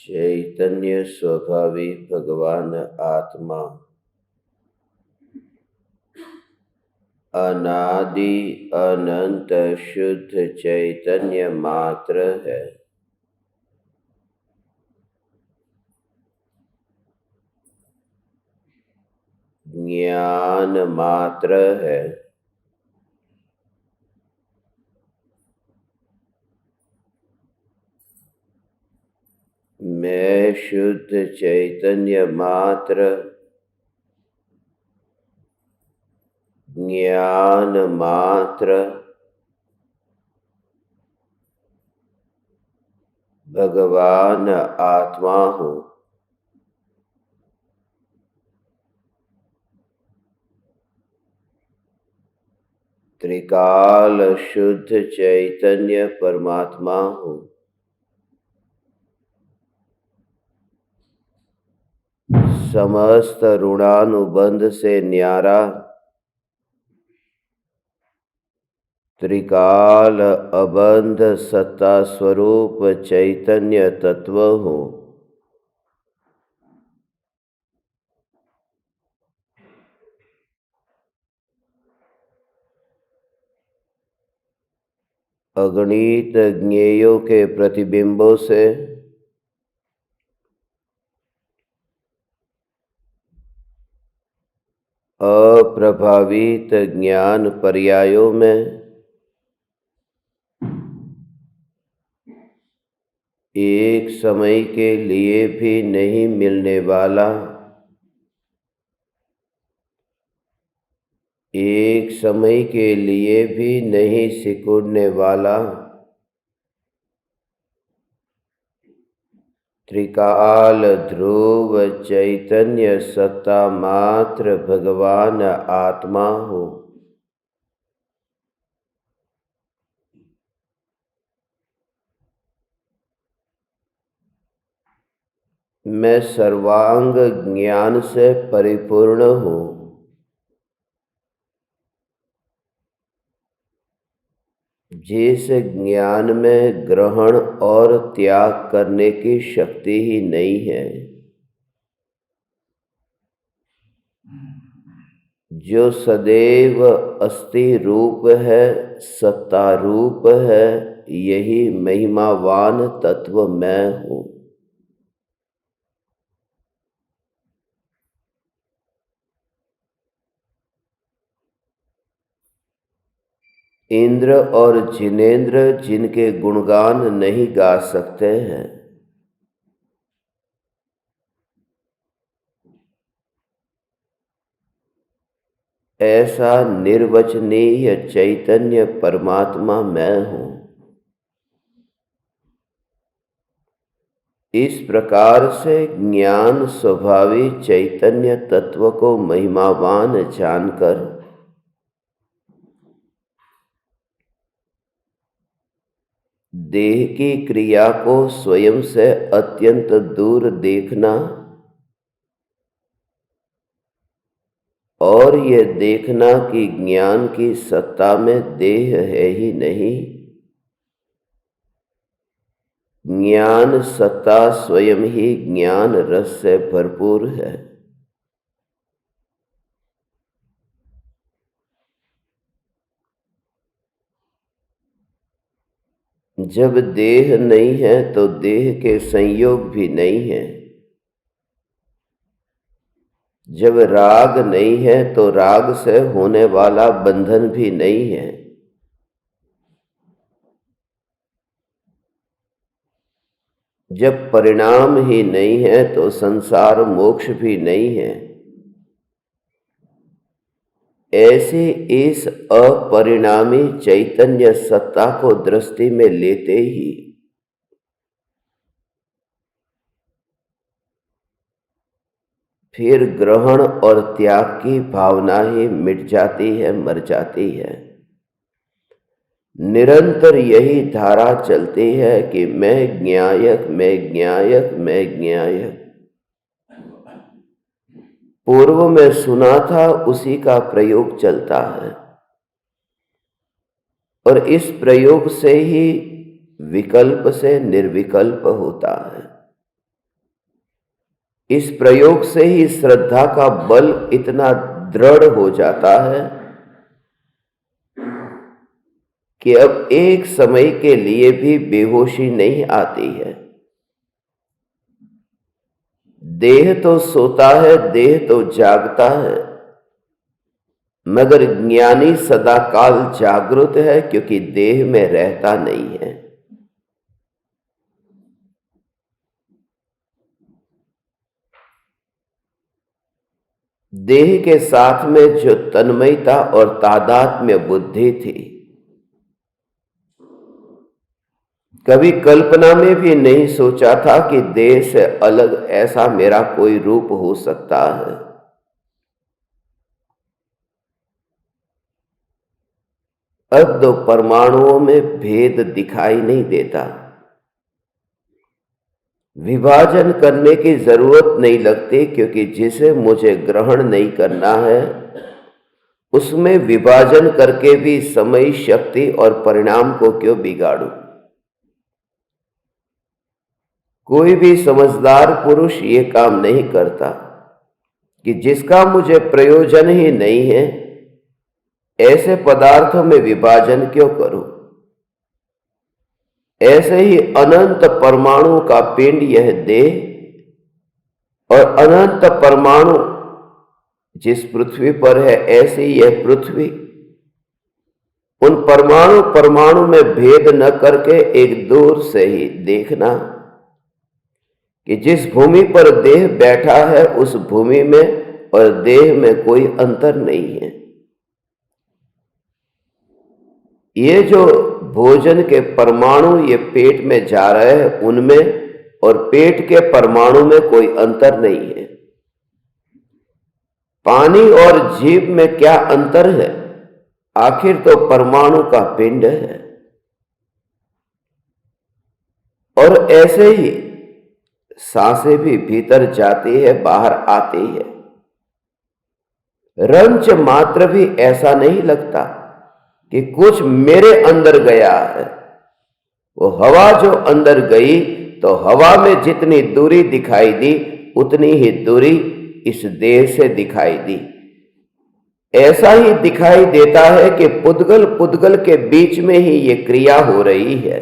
चैतन्य स्वभावी भगवान आत्मा अनादि अनंत शुद्ध चैतन्य मात्र है। ज्ञान मात्र है। मैं शुद्ध चैतन्य मात्र ज्ञान मात्र भगवान आत्मा हूँ। त्रिकाल शुद्ध चैतन्य परमात्मा हूँ। समस्त ऋणानुबंध से न्यारा त्रिकाल अबंध सत्ता स्वरूप चैतन्य तत्व हूँ। अगणित ज्ञेयों के प्रतिबिंबों से अप्रभावित ज्ञान पर्यायों में एक समय के लिए भी नहीं मिलने वाला, एक समय के लिए भी नहीं सिकुड़ने वाला त्रिकाल ध्रुव चैतन्य सत्ता मात्र भगवान आत्मा हो। मैं सर्वांग ज्ञान से परिपूर्ण हूँ। जिस ज्ञान में ग्रहण और त्याग करने की शक्ति ही नहीं है, जो सदैव अस्थि रूप है, सत्ता रूप है, यही महिमावान तत्व मैं हूँ। इंद्र और जिनेंद्र जिनके गुणगान नहीं गा सकते हैं, ऐसा निर्वचनीय चैतन्य परमात्मा मैं हूँ। इस प्रकार से ज्ञान स्वभावी चैतन्य तत्व को महिमावान जानकर देह की क्रिया को स्वयं से अत्यंत दूर देखना और ये देखना कि ज्ञान की सत्ता में देह है ही नहीं, ज्ञान सत्ता स्वयं ही ज्ञान रस से भरपूर है। जब देह नहीं है तो देह के संयोग भी नहीं है। जब राग नहीं है तो राग से होने वाला बंधन भी नहीं है। जब परिणाम ही नहीं है तो संसार मोक्ष भी नहीं है। ऐसे इस अपरिणामी चैतन्य सत्ता को दृष्टि में लेते ही फिर ग्रहण और त्याग की भावना ही मिट जाती है, मर जाती है। निरंतर यही धारा चलती है कि मैं ज्ञायक, मैं ज्ञायक, मैं ज्ञायक। पूर्व में सुना था उसी का प्रयोग चलता है और इस प्रयोग से ही विकल्प से निर्विकल्प होता है। इस प्रयोग से ही श्रद्धा का बल इतना दृढ़ हो जाता है कि अब एक समय के लिए भी बेहोशी नहीं आती है। देह तो सोता है, देह तो जागता है, मगर ज्ञानी सदाकाल जागृत है, क्योंकि देह में रहता नहीं है। देह के साथ में जो तन्मयता और तादात्म्य बुद्धि थी, कभी कल्पना में भी नहीं सोचा था कि देह से अलग ऐसा मेरा कोई रूप हो सकता है। अब दो परमाणुओं में भेद दिखाई नहीं देता। विभाजन करने की जरूरत नहीं लगती, क्योंकि जिसे मुझे ग्रहण नहीं करना है उसमें विभाजन करके भी समय, शक्ति और परिणाम को क्यों बिगाड़ूं। कोई भी समझदार पुरुष ये काम नहीं करता कि जिसका मुझे प्रयोजन ही नहीं है ऐसे पदार्थों में विभाजन क्यों करूं। ऐसे ही अनंत परमाणु का पिंड यह देह और अनंत परमाणु जिस पृथ्वी पर है ऐसी यह पृथ्वी, उन परमाणु परमाणु में भेद न करके एक दूर से ही देखना कि जिस भूमि पर देह बैठा है उस भूमि में और देह में कोई अंतर नहीं है। ये जो भोजन के परमाणु ये पेट में जा रहे हैं उनमें और पेट के परमाणु में कोई अंतर नहीं है। पानी और जीभ में क्या अंतर है? आखिर तो परमाणु का पिंड है। और ऐसे ही सांसें भी भीतर जाती है, बाहर आती है। रंच मात्र भी ऐसा नहीं लगता कि कुछ मेरे अंदर गया है। वो हवा जो अंदर गई तो हवा में जितनी दूरी दिखाई दी उतनी ही दूरी इस देह से दिखाई दी। ऐसा ही दिखाई देता है कि पुद्गल पुद्गल के बीच में ही ये क्रिया हो रही है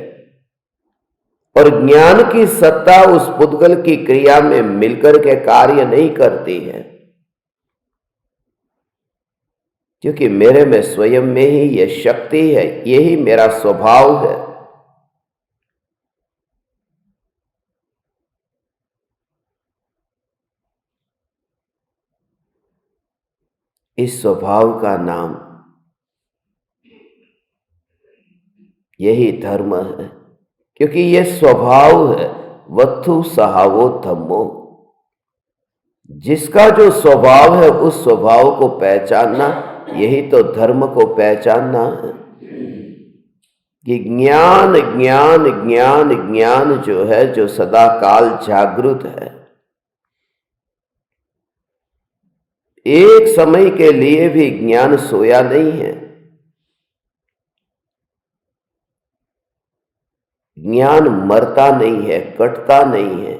और ज्ञान की सत्ता उस पुद्गल की क्रिया में मिलकर के कार्य नहीं करती है, क्योंकि मेरे में स्वयं में ही यह शक्ति है, यही मेरा स्वभाव है। इस स्वभाव का नाम यही धर्म है, क्योंकि यह स्वभाव है। वत्थु सहावो धम्मो, जिसका जो स्वभाव है उस स्वभाव को पहचानना, यही तो धर्म को पहचानना है। कि ज्ञान ज्ञान ज्ञान ज्ञान जो है, जो सदा काल जागृत है, एक समय के लिए भी ज्ञान सोया नहीं है। ज्ञान मरता नहीं है, कटता नहीं है।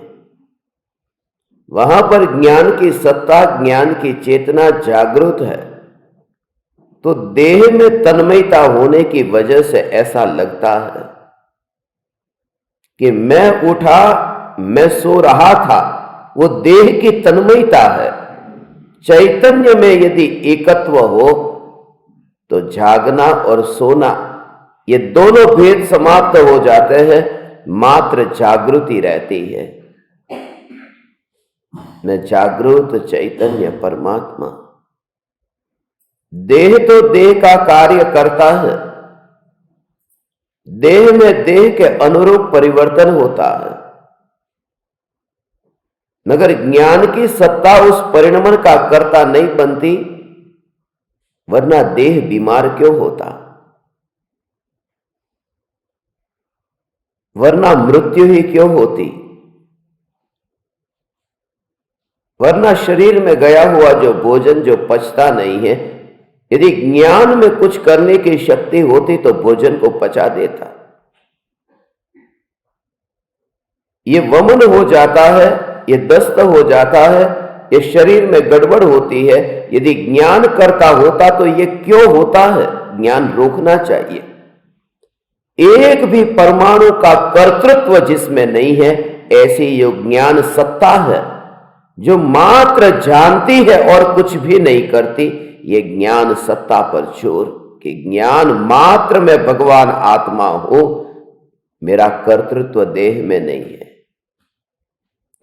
वहां पर ज्ञान की सत्ता, ज्ञान की चेतना जागृत है। तो देह में तन्मयता होने की वजह से ऐसा लगता है कि मैं उठा, मैं सो रहा था, वो देह की तन्मयता है। चैतन्य में यदि एकत्व हो तो जागना और सोना ये दोनों भेद समाप्त हो जाते हैं, मात्र जागृति रहती है। मैं जागृत चैतन्य परमात्मा। देह तो देह का कार्य करता है, देह में देह के अनुरूप परिवर्तन होता है, मगर ज्ञान की सत्ता उस परिणमन का कर्ता नहीं बनती, वरना देह बीमार क्यों होता, वरना मृत्यु ही क्यों होती, वरना शरीर में गया हुआ जो भोजन जो पचता नहीं है, यदि ज्ञान में कुछ करने की शक्ति होती तो भोजन को पचा देता। ये वमन हो जाता है, ये दस्त हो जाता है, ये शरीर में गड़बड़ होती है। यदि ज्ञान करता होता तो ये क्यों होता है? ज्ञान रोकना चाहिए। एक भी परमाणु का कर्तृत्व जिसमें नहीं है, ऐसी यो ज्ञान सत्ता है जो मात्र जानती है और कुछ भी नहीं करती। ये ज्ञान सत्ता पर जोर कि ज्ञान मात्र में भगवान आत्मा हो, मेरा कर्तृत्व देह में नहीं है।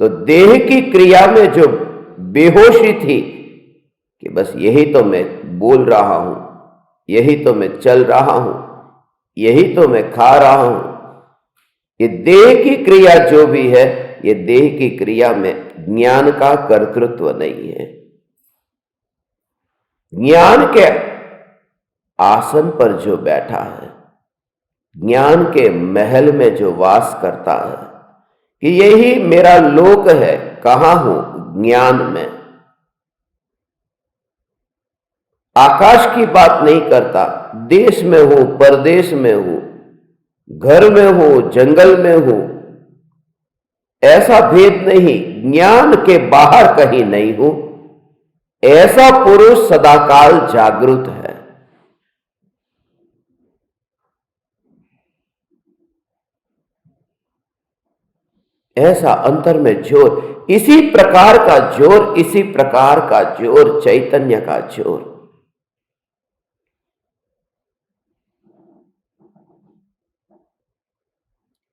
तो देह की क्रिया में जो बेहोशी थी कि बस यही तो मैं बोल रहा हूं, यही तो मैं चल रहा हूं, यही तो मैं खा रहा हूं, ये देह की क्रिया जो भी है, ये देह की क्रिया में ज्ञान का कर्तृत्व नहीं है। ज्ञान के आसन पर जो बैठा है, ज्ञान के महल में जो वास करता है कि यही मेरा लोक है, कहां हूं? ज्ञान में। आकाश की बात नहीं करता, देश में हूं, परदेश में हूं, घर में हूं, जंगल में हूं, ऐसा भेद नहीं। ज्ञान के बाहर कहीं नहीं हूं, ऐसा पुरुष सदाकाल जागृत है। ऐसा अंतर में जोर, इसी प्रकार का जोर, इसी प्रकार का जोर, चैतन्य का जोर।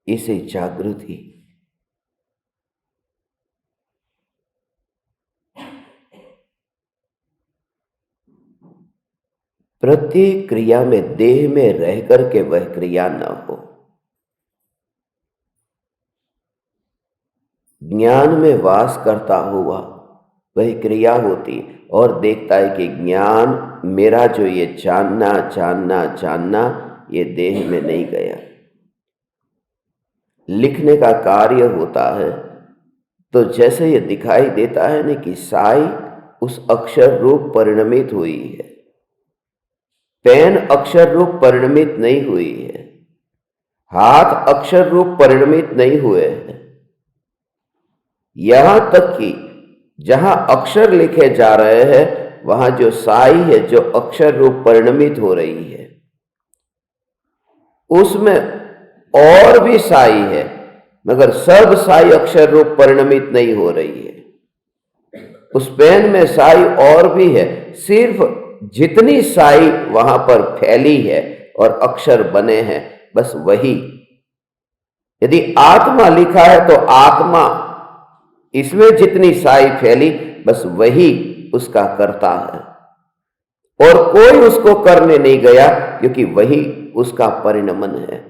इसे जागृति। प्रत्येक क्रिया में देह में रह करके वह क्रिया न हो। ज्ञान में वास करता हुआ वह क्रिया होती और देखता है कि ज्ञान मेरा जो ये जानना जानना जानना ये देह में नहीं गया। लिखने का कार्य होता है तो जैसे ये दिखाई देता है ना कि साई उस अक्षर रूप परिणमित हुई है, पेन अक्षर रूप परिणमित नहीं हुई है, हाथ अक्षर रूप परिणमित नहीं हुए हैं। यहां तक कि जहां अक्षर लिखे जा रहे हैं वहां जो साई है, जो अक्षर रूप परिणमित हो रही है, उसमें और भी साई है, मगर सब साई अक्षर रूप परिणमित नहीं हो रही है। उस पेन में साई और भी है, सिर्फ जितनी साई वहां पर फैली है और अक्षर बने हैं, बस वही। यदि आत्मा लिखा है तो आत्मा, इसमें जितनी साई फैली बस वही उसका करता है और कोई उसको करने नहीं गया, क्योंकि वही उसका परिणमन है।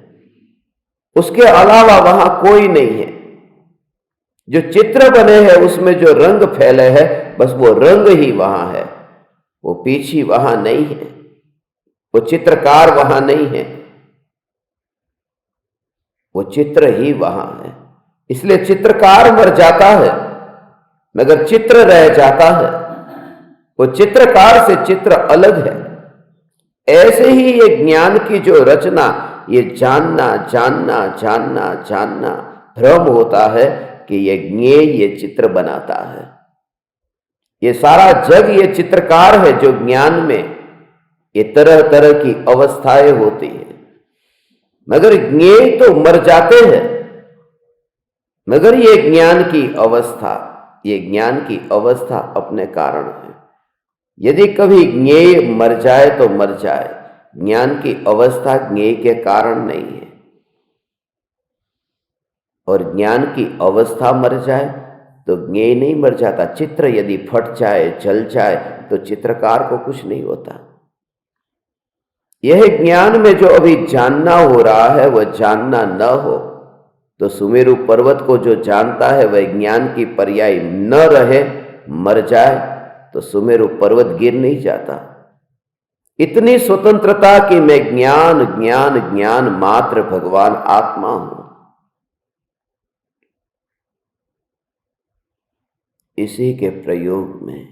उसके अलावा वहां कोई नहीं है। जो चित्र बने हैं उसमें जो रंग फैले हैं, बस वो रंग ही वहां है, वो पीछे वहां नहीं है, वो चित्रकार वहां नहीं है, वो चित्र ही वहां है। इसलिए चित्रकार मर जाता है मगर चित्र रह जाता है। वो चित्रकार से चित्र अलग है। ऐसे ही ये ज्ञान की जो रचना, ये जानना जानना जानना जानना, भ्रम होता है कि ये ज्ञेय ये चित्र बनाता है। ये सारा जग ये चित्रकार है जो ज्ञान में ये तरह तरह की अवस्थाएं होती है, मगर ज्ञेय तो मर जाते हैं। मगर ये ज्ञान की अवस्था, ये ज्ञान की अवस्था अपने कारण है। यदि कभी ज्ञेय मर जाए तो मर जाए, ज्ञान की अवस्था ज्ञेय के कारण नहीं है। और ज्ञान की अवस्था मर जाए तो ज्ञेय नहीं मर जाता। चित्र यदि फट जाए, जल जाए, तो चित्रकार को कुछ नहीं होता। यह ज्ञान में जो अभी जानना हो रहा है वह जानना न हो, तो सुमेरु पर्वत को जो जानता है वह ज्ञान की पर्याय न रहे, मर जाए, तो सुमेरु पर्वत गिर नहीं जाता। इतनी स्वतंत्रता कि मैं ज्ञान ज्ञान ज्ञान मात्र भगवान आत्मा हूं। इसी के प्रयोग में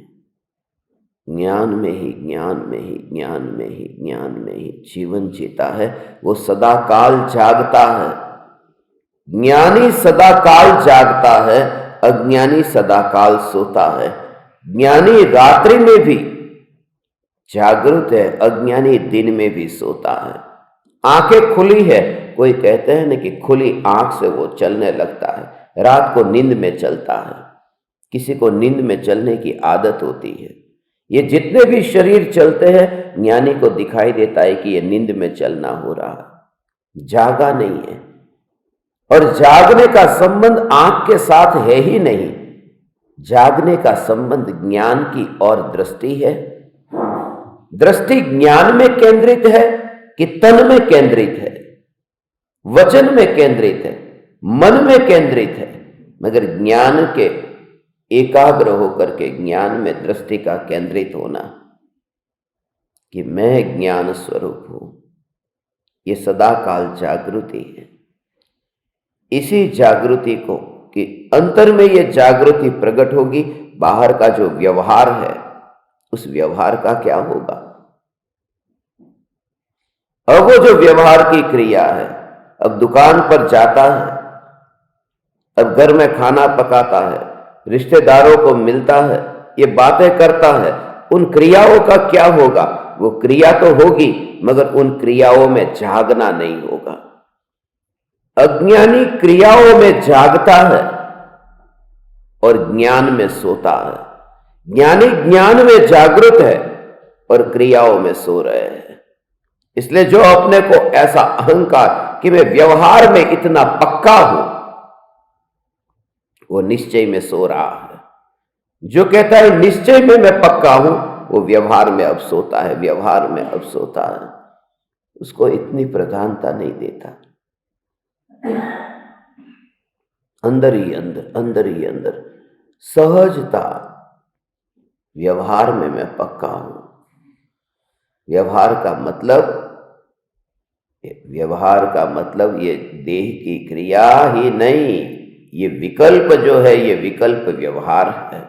ज्ञान में ही ज्ञान में ही ज्ञान में ही ज्ञान में ही जीवन जीता है। वो सदा काल जागता है। ज्ञानी सदा काल जागता है अज्ञानी सदाकाल सोता है, ज्ञानी रात्रि में भी जागृत है, अज्ञानी दिन में भी सोता है। आंखें खुली है, कोई कहते हैं ना कि खुली आंख से वो चलने लगता है, रात को नींद में चलता है। किसी को नींद में चलने की आदत होती है। ये जितने भी शरीर चलते हैं, ज्ञानी को दिखाई देता है कि ये नींद में चलना हो रहा है, जागा नहीं है। और जागने का संबंध आंख के साथ है ही नहीं, जागने का संबंध ज्ञान की और दृष्टि है। दृष्टि ज्ञान में केंद्रित है कि तन में केंद्रित है, वचन में केंद्रित है, मन में केंद्रित है। मगर ज्ञान के एकाग्र होकर के ज्ञान में दृष्टि का केंद्रित होना कि मैं ज्ञान स्वरूप हूं, ये सदाकाल जागृति है। इसी जागृति को कि अंतर में ये जागृति प्रकट होगी, बाहर का जो व्यवहार है उस व्यवहार का क्या होगा। अब वो जो व्यवहार की क्रिया है, अब दुकान पर जाता है, अब घर में खाना पकाता है, रिश्तेदारों को मिलता है, ये बातें करता है, उन क्रियाओं का क्या होगा। वो क्रिया तो होगी मगर उन क्रियाओं में जागना नहीं होगा। अज्ञानी क्रियाओं में जागता है और ज्ञान में सोता है। ज्ञानी ज्ञान में जागृत है और क्रियाओं में सो रहे हैं। इसलिए जो अपने को ऐसा अहंकार कि मैं व्यवहार में इतना पक्का हूं, वो निश्चय में सो रहा है। जो कहता है निश्चय में मैं पक्का हूं, वो व्यवहार में अब सोता है, व्यवहार में अब सोता है। उसको इतनी प्रधानता नहीं देता। अंदर ही अंदर, अंदर ही अंदर सहजता, व्यवहार में मैं पक्का हूं। व्यवहार का मतलब ये देह की क्रिया ही नहीं, ये विकल्प जो है, ये विकल्प व्यवहार है।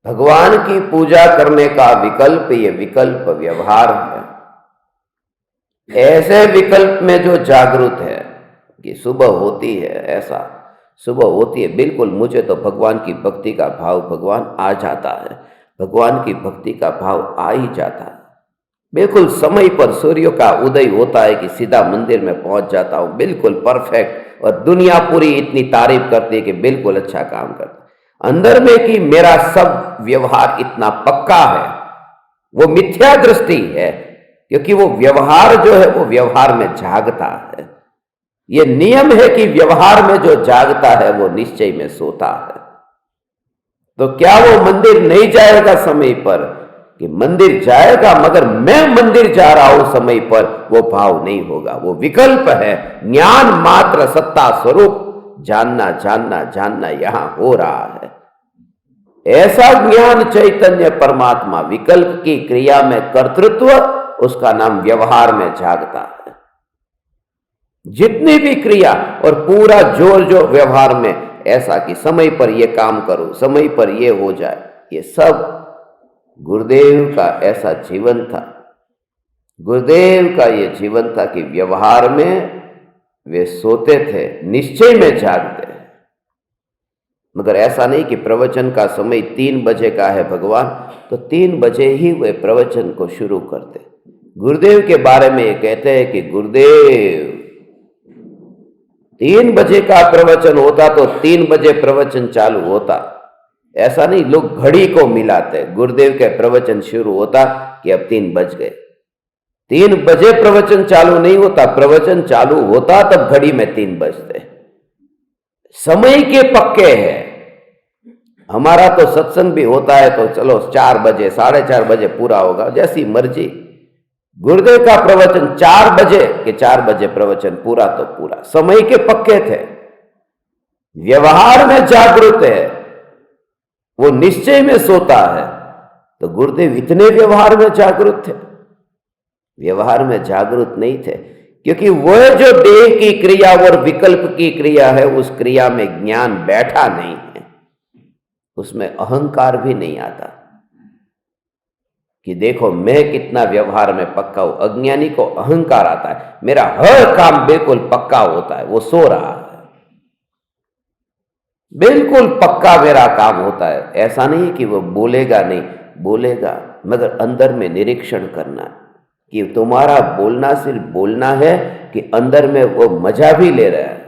भगवान की पूजा करने का विकल्प, ये विकल्प व्यवहार है। ऐसे विकल्प में जो जागृत है कि सुबह होती है, ऐसा सुबह होती है, बिल्कुल मुझे तो भगवान की भक्ति का भाव भगवान आ जाता है, भगवान की भक्ति का भाव आ ही जाता है। बिल्कुल समय पर सूर्य का उदय होता है कि सीधा मंदिर में पहुंच जाता हूं, बिल्कुल परफेक्ट। और दुनिया पूरी इतनी तारीफ करती है कि बिल्कुल अच्छा काम करता है। अंदर में कि मेरा सब व्यवहार इतना पक्का है, वो मिथ्या दृष्टि है, क्योंकि वो व्यवहार जो है वो व्यवहार में जागता है। ये नियम है कि व्यवहार में जो जागता है वो निश्चय में सोता है। तो क्या वो मंदिर नहीं जाएगा समय पर, कि मंदिर जाएगा मगर मैं मंदिर जा रहा हूं समय पर, वो भाव नहीं होगा। वो विकल्प है। ज्ञान मात्र सत्ता स्वरूप जानना जानना जानना यहां हो रहा है। ऐसा ज्ञान चैतन्य परमात्मा विकल्प की क्रिया में कर्तृत्व, उसका नाम व्यवहार में जागता है। जितनी भी क्रिया और पूरा जोर जो व्यवहार में ऐसा कि समय पर ये काम करो, समय पर ये हो जाए, ये सब गुरुदेव का ऐसा जीवन था। गुरुदेव का ये जीवन था कि व्यवहार में वे सोते थे, निश्चय में जागते। मगर ऐसा नहीं कि प्रवचन का समय 3 बजे का है भगवान, तो 3 बजे ही वे प्रवचन को शुरू करते। गुरुदेव के बारे में ये कहते हैं कि गुरुदेव 3 बजे का प्रवचन होता तो 3 बजे प्रवचन चालू होता। ऐसा नहीं, लोग घड़ी को मिलाते। गुरुदेव के प्रवचन शुरू होता कि अब 3 बज गए। 3 बजे प्रवचन चालू नहीं होता, प्रवचन चालू होता तब घड़ी में 3 बजते। समय के पक्के हैं। हमारा तो सत्संग भी होता है तो चलो 4 बजे 4:30 बजे पूरा होगा, जैसी मर्जी। गुरुदेव का प्रवचन 4 बजे के 4 बजे प्रवचन पूरा तो पूरा। समय के पक्के थे। व्यवहार में जागृत है, वो निश्चय में सोता है। तो गुरुदेव इतने व्यवहार में जागृत थे, व्यवहार में जागृत नहीं थे, क्योंकि वह जो देह की क्रिया और विकल्प की क्रिया है, उस क्रिया में ज्ञान बैठा नहीं है। उसमें अहंकार भी नहीं आता कि देखो मैं कितना व्यवहार में पक्का हूं। अज्ञानी को अहंकार आता है, मेरा हर काम बिल्कुल पक्का होता है, वो सो रहा है। बिल्कुल पक्का मेरा काम होता है। ऐसा नहीं कि वो बोलेगा नहीं, बोलेगा, मगर अंदर में निरीक्षण करना कि तुम्हारा बोलना सिर्फ बोलना है कि अंदर में वो मजा भी ले रहा है।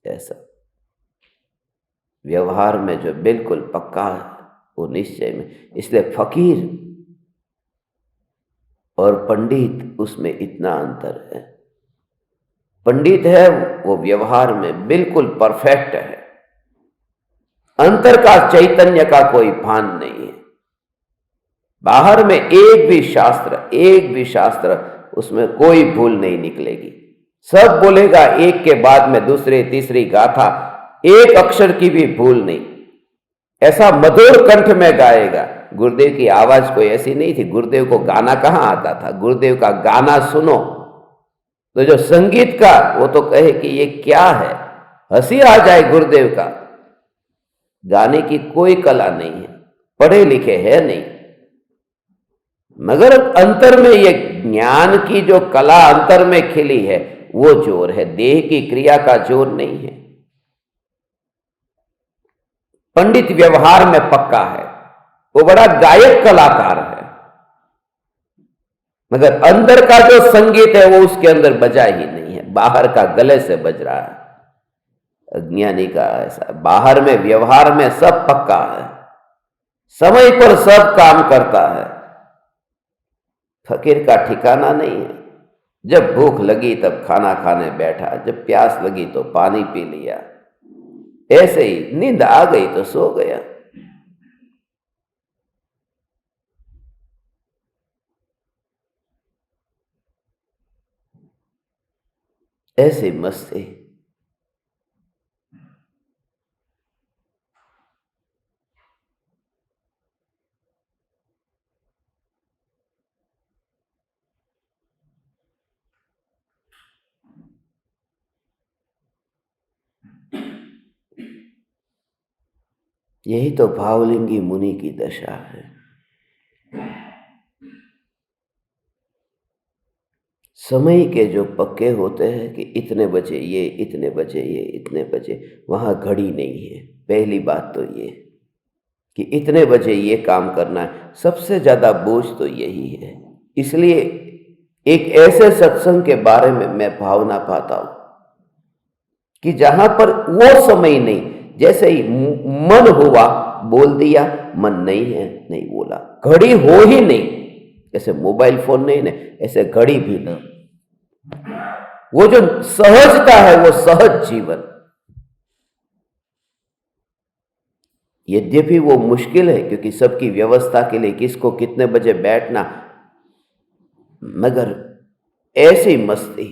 ऐसा व्यवहार में जो बिल्कुल पक्का है वो निश्चय में। इसलिए फकीर और पंडित उसमें इतना अंतर है। पंडित है वो व्यवहार में बिल्कुल परफेक्ट है, अंतर का चैतन्य का कोई भान नहीं है। बाहर में एक भी शास्त्र उसमें कोई भूल नहीं निकलेगी। सब बोलेगा एक के बाद में दूसरे तीसरी गाथा, एक अक्षर की भी भूल नहीं। ऐसा मधुर कंठ में गाएगा। गुरुदेव की आवाज कोई ऐसी नहीं थी। गुरुदेव को गाना कहाँ आता था? गुरुदेव का गाना सुनो तो जो संगीत का वो तो कहे कि ये क्या है, हंसी आ जाए। गुरुदेव का गाने की कोई कला नहीं है, पढ़े लिखे है नहीं, मगर अंतर में ये ज्ञान की जो कला अंतर में खिली है वो जोर है, देह की क्रिया का जोर नहीं है। पंडित व्यवहार में पक्का है, वो बड़ा गायक कलाकार है, मगर अंदर का जो संगीत है वो उसके अंदर बजा ही नहीं है, बाहर का गले से बज रहा है। अज्ञानी का ऐसा, बाहर में व्यवहार में सब पक्का है, समय पर सब काम करता है। फकीर का ठिकाना नहीं है। जब भूख लगी तब खाना खाने बैठा, जब प्यास लगी तो पानी पी लिया, ऐसे ही नींद आ गई तो सो गया। ऐसी मस्ती। यही तो भावलिंगी मुनि की दशा है। समय के जो पक्के होते हैं कि इतने बजे ये, इतने बजे ये, इतने बजे, वहां घड़ी नहीं है। पहली बात तो ये कि इतने बजे ये काम करना है, सबसे ज्यादा बोझ तो यही है। इसलिए एक ऐसे सत्संग के बारे में मैं भावना पाता हूं कि जहां पर वो समय नहीं, जैसे ही मन हुआ बोल दिया, मन नहीं है नहीं बोला, घड़ी हो ही नहीं। जैसे मोबाइल फोन नहीं ना, ऐसे घड़ी भी ना। वो जो सहजता है वो सहज जीवन। यद्यपि वो मुश्किल है क्योंकि सबकी व्यवस्था के लिए किसको कितने बजे बैठना, मगर ऐसी मस्ती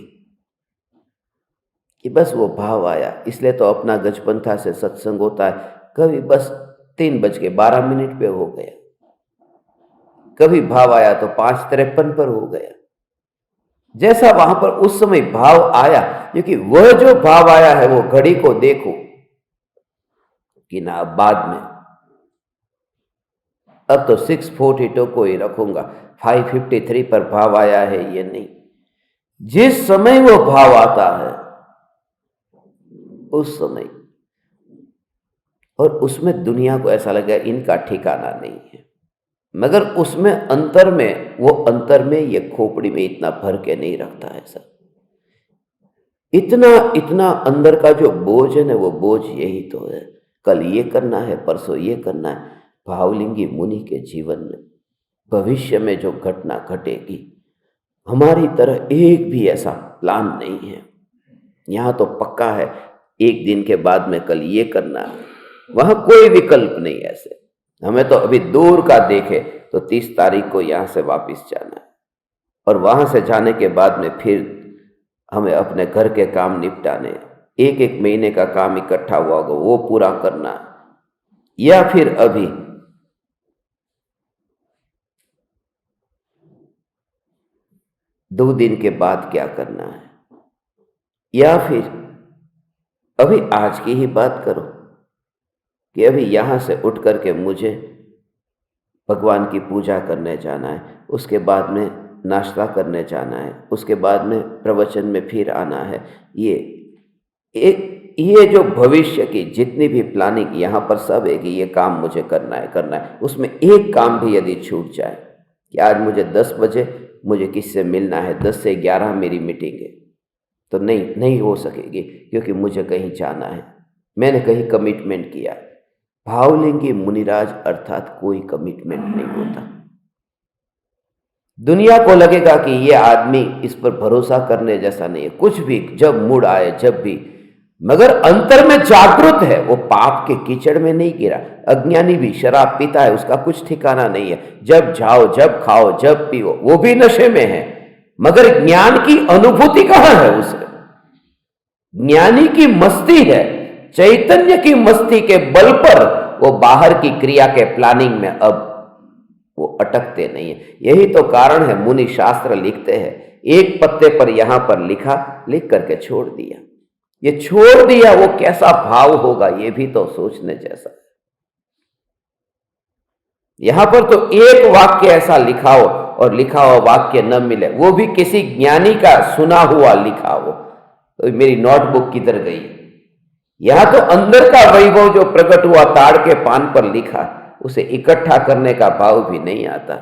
कि बस वो भाव आया। इसलिए तो अपना गजपंथा से सत्संग होता है, कभी बस 3:12 पे हो गया, कभी भाव आया तो 5:53 पर हो गया। जैसा वहां पर उस समय भाव आया, क्योंकि वह जो भाव आया है वो घड़ी को देखो कि ना बाद में, अब तो 6:42 को ही रखूंगा, 5:53 पर भाव आया है ये नहीं। जिस समय वो भाव आता है उस समय, और उसमें दुनिया को ऐसा लगा इनका ठिकाना नहीं है, मगर उसमें अंतर में, वो अंतर में ये खोपड़ी में इतना भर के नहीं रखता है सब। इतना इतना अंदर का जो बोझ है ना, वो बोझ यही तो है। कल ये करना है, परसों ये करना है। भावलिंगी मुनि के जीवन में भविष्य में जो घटना घटेगी, हमारी तरह एक भी ऐसा प्लान नहीं है। यहाँ तो पक्का है, एक दिन के बाद में कल ये करना है, वहां कोई विकल्प नहीं। ऐसे हमें तो अभी दूर का देखे तो 30 तारीख को यहां से वापस जाना है, और वहां से जाने के बाद में फिर हमें अपने घर के काम निपटाने, एक एक महीने का काम इकट्ठा हुआ होगा वो पूरा करना, या फिर अभी दो दिन के बाद क्या करना है, या फिर अभी आज की ही बात करो कि अभी यहां से उठ करके मुझे भगवान की पूजा करने जाना है, उसके बाद में नाश्ता करने जाना है, उसके बाद में प्रवचन में फिर आना है। ये ये जो भविष्य की जितनी भी प्लानिंग यहाँ पर सब है कि ये काम मुझे करना है, उसमें एक काम भी यदि छूट जाए कि आज मुझे 10 बजे मुझे किससे मिलना है, 10 से 11 मेरी मीटिंग है, तो नहीं हो सकेगी, क्योंकि मुझे कहीं जाना है, मैंने कहीं कमिटमेंट किया। भावलिंगी मुनिराज अर्थात कोई कमिटमेंट नहीं होता। दुनिया को लगेगा कि ये आदमी इस पर भरोसा करने जैसा नहीं है, कुछ भी जब मूड आए जब भी, मगर अंतर में जागृत है, वो पाप के कीचड़ में नहीं गिरा। अज्ञानी भी शराब पीता है, उसका कुछ ठिकाना नहीं है, जब जाओ जब खाओ जब पियो, वो भी नशे में है, मगर ज्ञान की अनुभूति कहां है उसे? ज्ञानी की मस्ती है, चैतन्य की मस्ती के बल पर वो बाहर की क्रिया के प्लानिंग में अब वो अटकते नहीं है। यही तो कारण है मुनि शास्त्र लिखते हैं, एक पत्ते पर यहां पर लिखा, लिख करके छोड़ दिया। ये छोड़ दिया, वो कैसा भाव होगा ये भी तो सोचने जैसा है। यहां पर तो एक वाक्य ऐसा लिखा हो और लिखा हुआ वाक्य न मिले, वो भी किसी ज्ञानी का सुना हुआ लिखा हो, तो मेरी नोटबुक किधर गई? यहां तो अंदर का वैभव जो प्रकट हुआ ताड़ के पान पर लिखा, उसे इकट्ठा करने का भाव भी नहीं आता,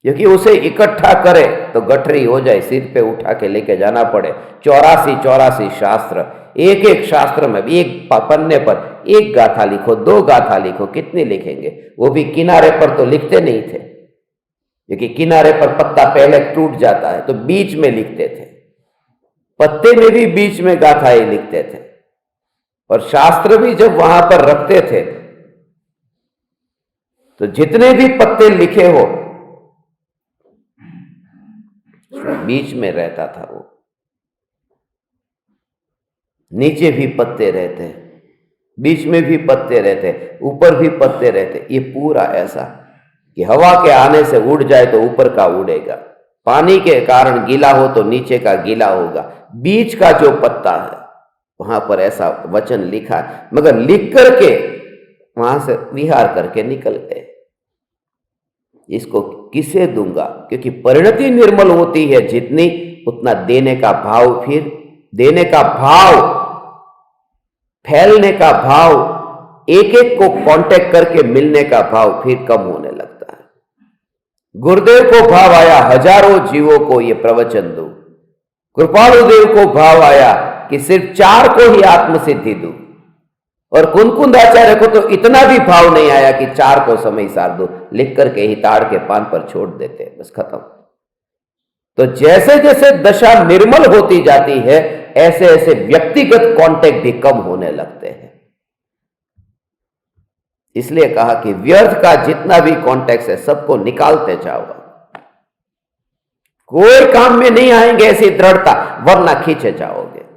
क्योंकि उसे इकट्ठा करे तो गठरी हो जाए, सिर पे उठा के लेके जाना पड़े। 84 शास्त्र, एक एक शास्त्र में एक पन्ने पर एक गाथा लिखो, 2 गाथा लिखो, कितनी लिखेंगे? वो भी किनारे पर तो लिखते नहीं थे, क्योंकि किनारे पर पत्ता पहले टूट जाता है, तो बीच में लिखते थे। पत्ते में भी बीच में गाथाएं लिखते थे, और शास्त्र भी जब वहां पर रखते थे तो जितने भी पत्ते लिखे हो बीच में रहता था, वो नीचे भी पत्ते रहते, बीच में भी पत्ते रहते, ऊपर भी पत्ते रहते। ये पूरा ऐसा कि हवा के आने से उड़ जाए तो ऊपर का उड़ेगा, पानी के कारण गीला हो तो नीचे का गीला होगा। बीच का जो पत्ता है वहां पर ऐसा वचन लिखा है, मगर लिख करके वहां से विहार करके निकल गए। इसको किसे दूंगा? क्योंकि परिणति निर्मल होती है जितनी, उतना देने का भाव, फिर देने का भाव, फैलने का भाव, एक एक को कांटेक्ट करके मिलने का भाव फिर कम होने लगता है। गुरुदेव को भाव आया हजारों जीवों को ये प्रवचन दूं, कृपालु देव को भाव आया कि सिर्फ 4 को ही आत्मसिद्धि दूं, और कुंकुंदाचार्य को तो इतना भी भाव नहीं आया कि 4 को समय सार दो, लिख करके ही ताड़ के पान पर छोड़ देते, बस खत्म। तो जैसे जैसे दशा निर्मल होती जाती है, ऐसे ऐसे व्यक्तिगत कांटेक्ट भी कम होने लगते हैं। इसलिए कहा कि व्यर्थ का जितना भी कांटेक्ट है सबको निकालते जाओ, कोई काम में नहीं आएंगे ऐसी दृढ़ता, वरना खींचे जाओगे।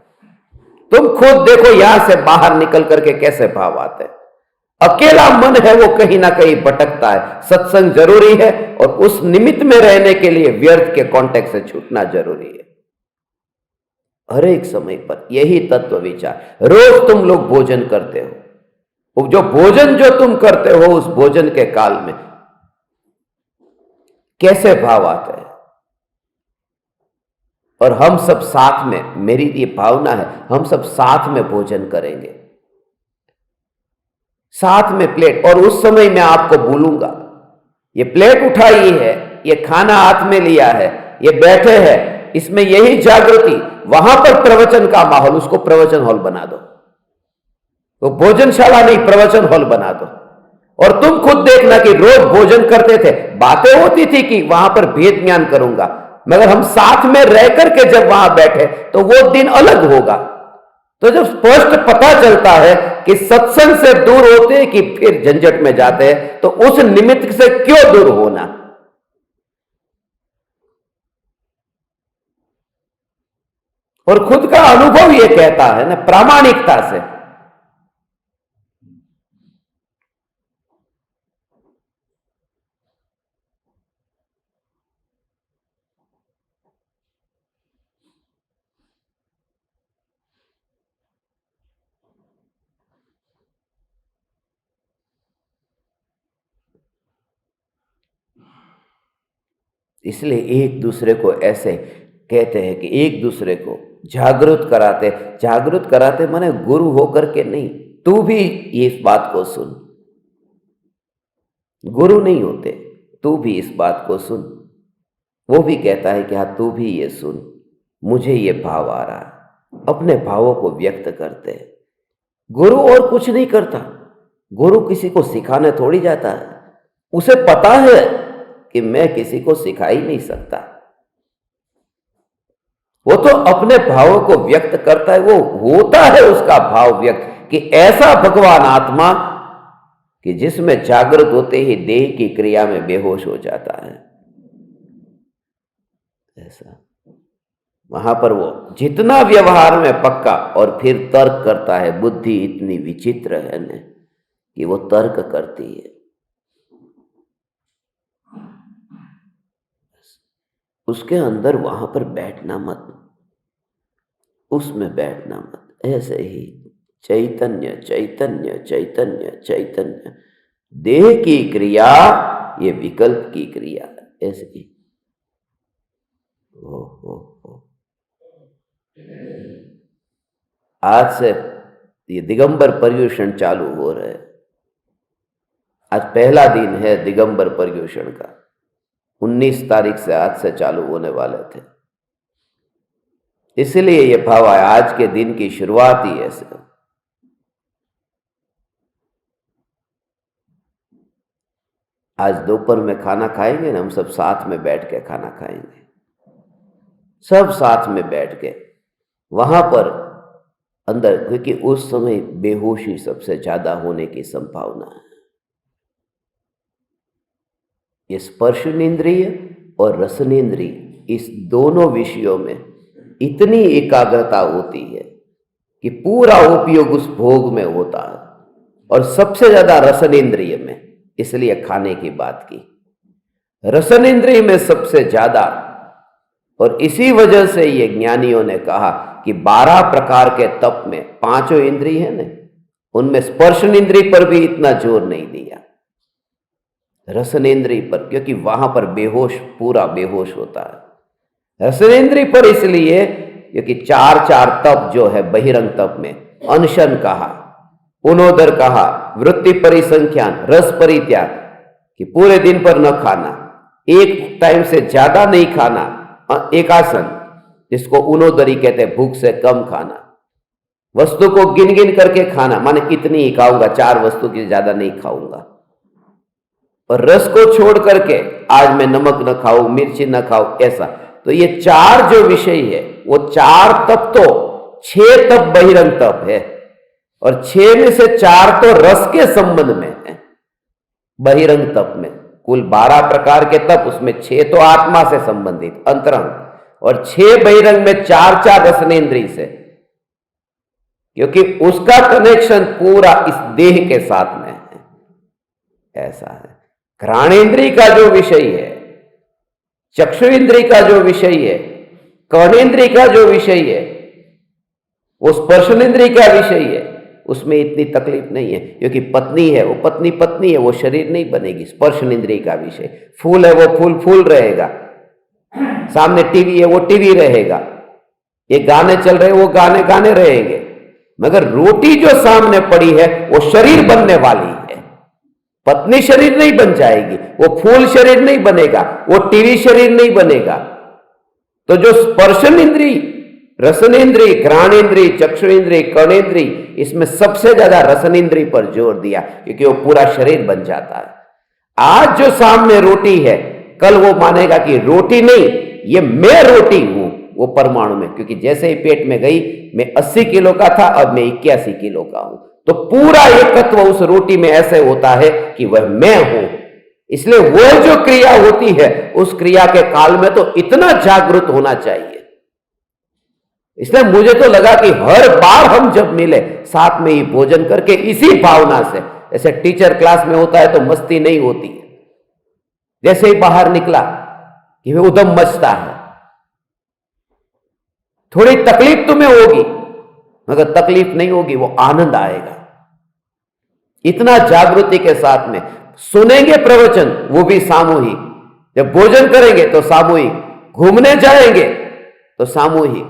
तुम खुद देखो यहां से बाहर निकल करके कैसे भाव आते हैं। अकेला मन है वो कहीं ना कहीं भटकता है, सत्संग जरूरी है, और उस निमित्त में रहने के लिए व्यर्थ के कांटेक्ट से छूटना जरूरी है। हर एक समय पर यही तत्व विचार। रोज तुम लोग भोजन करते हो, जो भोजन जो तुम करते हो उस भोजन के काल में कैसे भाव आते हैं, और हम सब साथ में, मेरी ये भावना है, हम सब साथ में भोजन करेंगे, साथ में प्लेट, और उस समय मैं आपको बोलूंगा ये प्लेट उठाई है, ये खाना हाथ में लिया है, ये बैठे हैं, इसमें यही जागृति, वहां पर प्रवचन का माहौल, उसको प्रवचन हॉल बना दो, तो भोजनशाला नहीं प्रवचन हॉल बना दो। और तुम खुद देखना कि रोज भोजन करते थे, बातें होती थी कि वहां पर भेद ज्ञान करूंगा, मगर हम साथ में रह करके जब वहां बैठे तो वो दिन अलग होगा। तो जब स्पष्ट पता चलता है कि सत्संग से दूर होते कि फिर झंझट में जाते हैं, तो उस निमित्त से क्यों दूर होना? और खुद का अनुभव यह कहता है ना, प्रामाणिकता से, इसलिए एक दूसरे को ऐसे कहते हैं कि एक दूसरे को जागृत कराते। जागृत कराते माने गुरु होकर के नहीं, तू भी इस बात को सुन। गुरु नहीं होते, तू भी इस बात को सुन। वो भी कहता है कि हाँ तू भी ये सुन, मुझे ये भाव आ रहा है। अपने भावों को व्यक्त करते हैं। गुरु और कुछ नहीं करता। गुरु किसी को सिखाने थोड़ी जाता है। उसे पता है कि मैं किसी को सिखा ही नहीं सकता। वो तो अपने भावों को व्यक्त करता है। वो होता है उसका भाव व्यक्त कि ऐसा भगवान आत्मा कि जिसमें जागृत होते ही देह की क्रिया में बेहोश हो जाता है। ऐसा वहां पर वो जितना व्यवहार में पक्का और फिर तर्क करता है। बुद्धि इतनी विचित्र है न कि वो तर्क करती है। उसके अंदर वहां पर बैठना मत, उसमें बैठना मत। ऐसे ही चैतन्य चैतन्य चैतन्य चैतन्य, देह की क्रिया ये विकल्प की क्रिया। ऐसे ही हो। आज से ये दिगंबर पर्युषण चालू हो रहे हैं। आज पहला दिन है दिगंबर पर्युषण का। 19 तारीख से आज से चालू होने वाले थे। इसलिए ये भाव है आज के दिन की शुरुआत ही ऐसे। आज दोपहर में खाना खाएंगे ना, हम सब साथ में बैठ के खाना खाएंगे, सब साथ में बैठ के वहां पर अंदर, क्योंकि उस समय बेहोशी सबसे ज्यादा होने की संभावना है। ये स्पर्शनेन्द्रिय और रसनेन्द्रिय, इस दोनों विषयों में इतनी एकाग्रता होती है कि पूरा उपयोग उस भोग में होता है। और सबसे ज्यादा रसनेन्द्रिय में, इसलिए खाने की बात की, रसनेन्द्रिय में सबसे ज्यादा। और इसी वजह से ये ज्ञानियों ने कहा कि 12 प्रकार के तप में 5 इंद्रिय है ना, उनमें स्पर्शनेन्द्रिय पर भी इतना जोर नहीं दिया, रसनेन्द्रिय पर, क्योंकि वहां पर बेहोश, पूरा बेहोश होता है। रसनेन्द्रिय पर इसलिए क्योंकि 4 तप जो है बहिरंग तप में, अनशन कहा, उनोदर कहा, वृत्ति परिसंख्यान, रस परित्याग, कि पूरे दिन पर न खाना, एक टाइम से ज्यादा नहीं खाना, एकासन जिसको उनोदरी कहते हैं, भूख से कम खाना, वस्तु को गिन गिन करके खाना, माने इतनी ही खाऊंगा, 4 वस्तु की ज्यादा नहीं खाऊंगा। और रस को छोड़ करके आज मैं नमक न खाऊं, मिर्ची न खाऊं, ऐसा। तो ये 4 जो विषय है, वो 4 तप तो 6 तप बहिरंग तप है, और 6 में से 4 तो रस के संबंध में है बहिरंग तप में। कुल 12 प्रकार के तप, उसमें 6 तो आत्मा से संबंधित अंतरंग, और 6 बहिरंग में 4 रसनेन्द्रिय से, क्योंकि उसका कनेक्शन पूरा इस देह के साथ में है। ऐसा है। घ्राणेन्द्रिय का जो विषय है, चक्षु इंद्रिय का जो विषय है, कर्णेन्द्रिय का जो विषय है, वो स्पर्शनेन्द्रिय का विषय है, उसमें इतनी तकलीफ नहीं है, क्योंकि पत्नी है, वो पत्नी है, वो शरीर नहीं बनेगी। स्पर्शनेन्द्रिय का विषय, फूल है, वो फूल रहेगा, सामने टीवी है, वो टीवी रहेगा, ये गाने चल रहे, वो गाने रहेंगे। मगर रोटी जो सामने पड़ी है वो शरीर बनने वाली है। पत्नी शरीर नहीं बन जाएगी, वो फूल शरीर नहीं बनेगा, वो टीवी शरीर नहीं बनेगा। तो जो स्पर्शनेन्द्रिय, रसनेन्द्रिय, घ्राणेन्द्रिय, चक्षुरेन्द्रिय, कर्णेन्द्रिय, इसमें सबसे ज्यादा रसनेन्द्रिय पर जोर दिया, क्योंकि वो पूरा शरीर बन जाता है। आज जो सामने रोटी है, कल वो मानेगा कि रोटी नहीं, ये मैं रोटी हूं, वो परमाणु में, क्योंकि जैसे ही पेट में गई, मैं 80 किलो का था, अब मैं 81 किलो का हूं। तो पूरा एकत्व उस रोटी में ऐसे होता है कि वह मैं हूं। इसलिए वो जो क्रिया होती है, उस क्रिया के काल में तो इतना जागृत होना चाहिए। इसलिए मुझे तो लगा कि हर बार हम जब मिले, साथ में ही भोजन करके, इसी भावना से, जैसे टीचर क्लास में होता है तो मस्ती नहीं होती है, जैसे ही बाहर निकला कि वह उदम मचता है। थोड़ी तकलीफ तुम्हें होगी, मगर तकलीफ नहीं होगी, वो आनंद आएगा। इतना जागृति के साथ में सुनेंगे प्रवचन, वो भी सामूहिक, जब भोजन करेंगे तो सामूहिक, घूमने जाएंगे तो सामूहिक,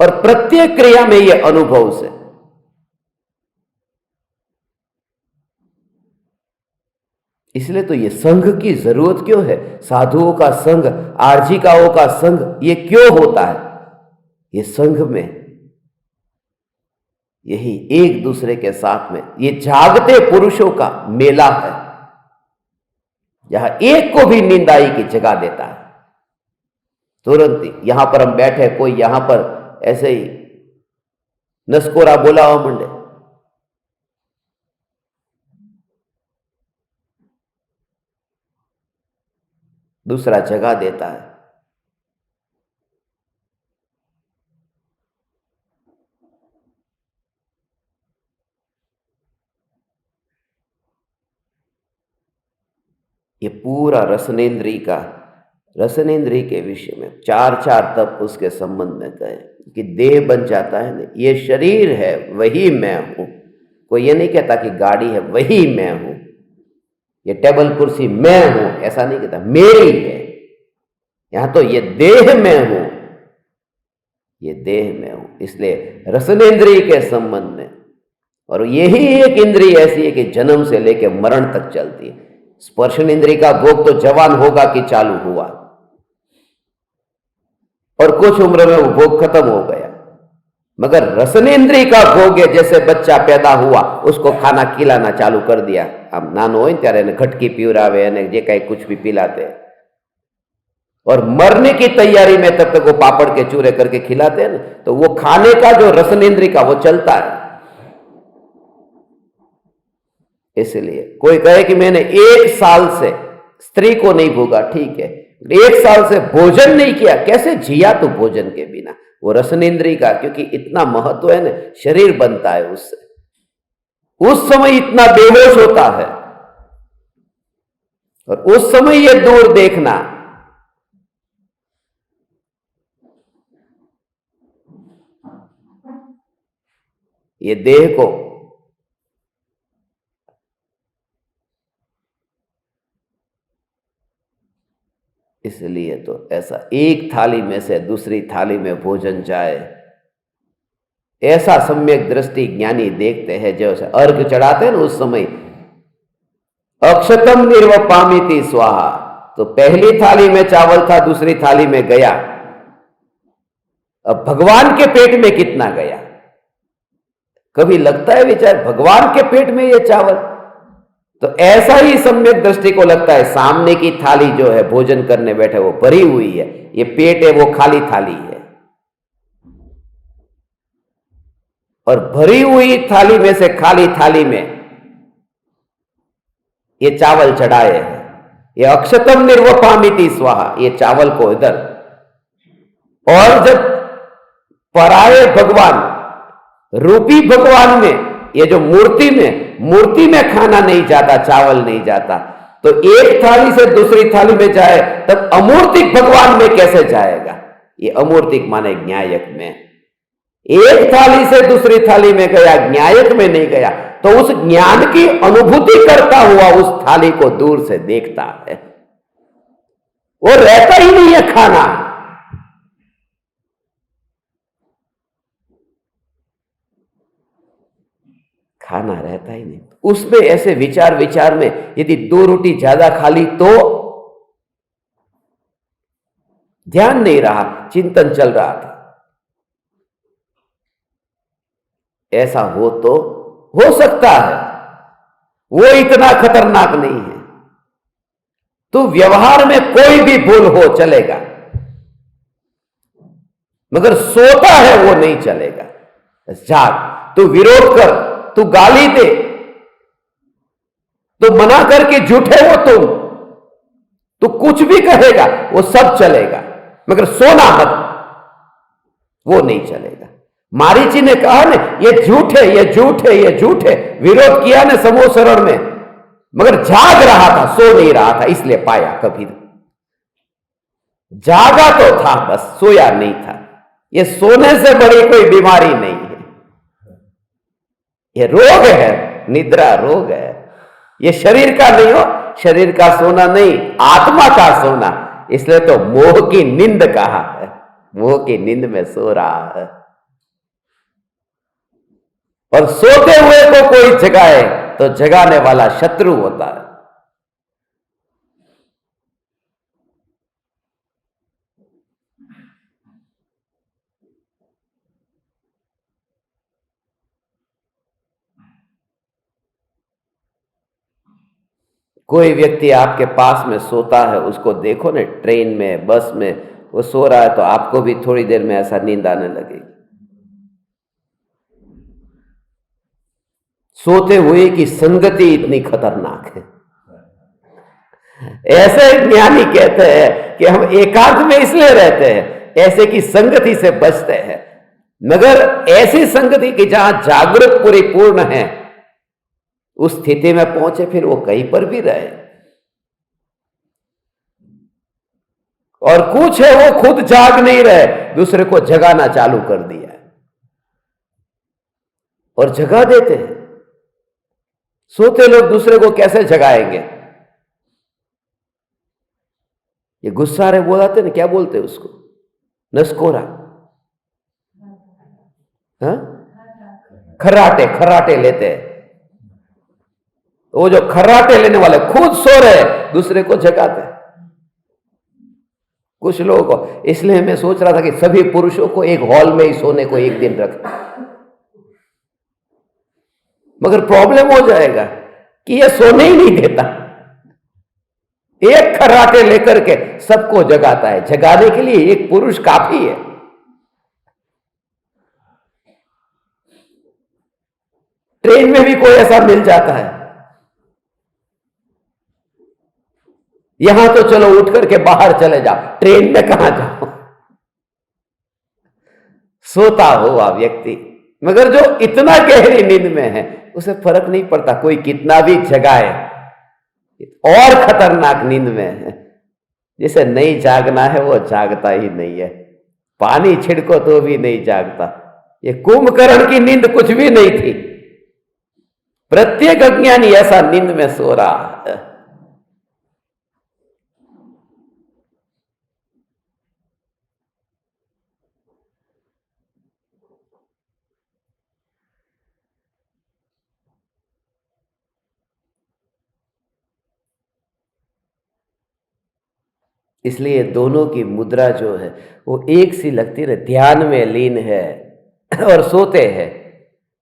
और प्रत्येक क्रिया में यह अनुभव से। इसलिए तो ये संघ की जरूरत क्यों है? साधुओं का संघ, आर्जिकाओं का संघ, ये क्यों होता है? ये संघ में यही एक दूसरे के साथ में ये जागते पुरुषों का मेला है, जहां एक को भी निंदाई की जगह देता है तुरंत ही। यहां पर हम बैठे, कोई यहां पर ऐसे ही नसकोरा बोला हुआ मंडे, दूसरा जगह देता है। ये पूरा रसनेन्द्रिय के विषय में चार तप उसके संबंध में कहे कि देह बन जाता है ना, ये शरीर है वही मैं हूं। कोई ये नहीं कहता कि गाड़ी है वही मैं हूं, ये टेबल कुर्सी मैं हूं, ऐसा नहीं कहता, मेरी है। यहां तो ये देह में हूं, ये देह में हूं। इसलिए रसनेन्द्रिय के संबंध में, और यही एक इंद्रिय ऐसी है कि जन्म से लेकर मरण तक चलती है। स्पर्शन इंद्रिय का भोग तो जवान होगा कि चालू हुआ, और कुछ उम्र में वो भोग खत्म हो गया। मगर रसनेन्द्रिय का भोग है, जैसे बच्चा पैदा हुआ उसको खाना खिलाना चालू कर दिया। हम नानो हो त्यारे घटकी पीवरावे ने जे कहीं कुछ भी पिलाते, और मरने की तैयारी में तब तक वो पापड़ के चूरे करके खिलाते हैं ना, तो वो खाने का जो रसनेन्द्रिय का वो चलता है। इसलिए कोई कहे कि मैंने 1 साल से स्त्री को नहीं भोगा, ठीक है, 1 साल से भोजन नहीं किया, कैसे जिया तू भोजन के बिना? वो रसनेन्द्रिय का, क्योंकि इतना महत्व है ना, शरीर बनता है उससे, उस समय इतना बेहोश होता है, और उस समय ये दूर देखना, ये देह को इसलिए तो ऐसा एक थाली में से दूसरी थाली में भोजन जाए, ऐसा सम्यक दृष्टि ज्ञानी देखते हैं। जैसे अर्घ चढ़ाते हैं ना, उस समय अक्षतम निर्वपामिति स्वाहा, तो पहली थाली में चावल था, दूसरी थाली में गया, अब भगवान के पेट में कितना गया? कभी लगता है विचार, भगवान के पेट में ये चावल? तो ऐसा ही सम्यक दृष्टि को लगता है, सामने की थाली जो है भोजन करने बैठे वो भरी हुई है, ये पेट है वो खाली थाली है, और भरी हुई थाली में से खाली थाली में ये चावल चढ़ाए हैं। ये अक्षतम निर्वपामिति स्वाहा, ये चावल को इधर, और जब पराये भगवान रूपी भगवान में, ये जो मूर्ति में खाना नहीं जाता, चावल नहीं जाता, तो एक थाली से दूसरी थाली में जाए तब अमूर्तिक भगवान में कैसे जाएगा? ये अमूर्तिक माने न्यायक में, एक थाली से दूसरी थाली में गया, न्यायक में नहीं गया, तो उस ज्ञान की अनुभूति करता हुआ उस थाली को दूर से देखता है, वो रहता ही नहीं है खाना। खाना रहता ही नहीं उसमें। ऐसे विचार में यदि 2 रोटी ज्यादा खा ली तो ध्यान नहीं रहा, चिंतन चल रहा था, ऐसा हो तो हो सकता है, वो इतना खतरनाक नहीं है। तो व्यवहार में कोई भी भूल हो चलेगा, मगर सोता है वो नहीं चलेगा। जाग, तू विरोध कर, तू गाली दे, तो मना करके झूठे हो तू कुछ भी कहेगा वो सब चलेगा, मगर सोना मत, वो नहीं चलेगा। मारीची ने कहा ना, ये झूठ है, ये झूठ है, ये झूठ है, विरोध किया ना समूह शरण में, मगर जाग रहा था, सो नहीं रहा था, इसलिए पाया। कभी जागा तो था, बस सोया नहीं था। ये सोने से बड़ी कोई बीमारी नहीं है, ये रोग है, निद्रा रोग है। ये शरीर का नहीं हो, शरीर का सोना नहीं, आत्मा का सोना। इसलिए तो मोह की नींद कहा है, मोह की नींद में सो रहा है। और सोते हुए को कोई जगाए तो जगाने वाला शत्रु होता है। कोई व्यक्ति आपके पास में सोता है, उसको देखो ना, ट्रेन में, बस में, वो सो रहा है तो आपको भी थोड़ी देर में ऐसा नींद आने लगेगी। सोते हुए की संगति इतनी खतरनाक है। ऐसे ज्ञानी कहते हैं कि हम एकांत में इसलिए रहते हैं, ऐसे की संगति से बचते हैं। मगर ऐसी संगति की जहां जागृत परिपूर्ण है, उस स्थिति में पहुंचे, फिर वो कहीं पर भी रहे। और कुछ है वो खुद जाग नहीं रहे, दूसरे को जगाना चालू कर दिया है और जगा देते हैं। सोते लोग दूसरे को कैसे जगाएंगे? ये गुस्सा रहे बोलाते ना, क्या बोलते हैं उसको? नसकोरा, हाँ? खर्राटे लेते हैं। वो जो खर्राटे लेने वाले खुद सो रहे, दूसरे को जगाते हैं। कुछ लोगों को, इसलिए मैं सोच रहा था कि सभी पुरुषों को एक हॉल में ही सोने को एक दिन रखें, मगर प्रॉब्लम हो जाएगा कि यह सोने ही नहीं देता। एक खर्राटे लेकर के सबको जगाता है। जगाने के लिए एक पुरुष काफी है। ट्रेन में भी कोई ऐसा मिल जाता है, यहां तो चलो उठ करके बाहर चले जाओ, ट्रेन में कहां जाओ? सोता हुआ व्यक्ति, मगर जो इतना गहरी नींद में है, उसे फर्क नहीं पड़ता कोई कितना भी जगाए, और खतरनाक नींद में है। जिसे नहीं जागना है वो जागता ही नहीं है। पानी छिड़को तो भी नहीं जागता। ये कुंभकर्ण की नींद कुछ भी नहीं थी। प्रत्येक अज्ञानी ऐसा नींद में सो रहा है। इसलिए दोनों की मुद्रा जो है वो एक सी लगती है। ध्यान में लीन है और सोते हैं,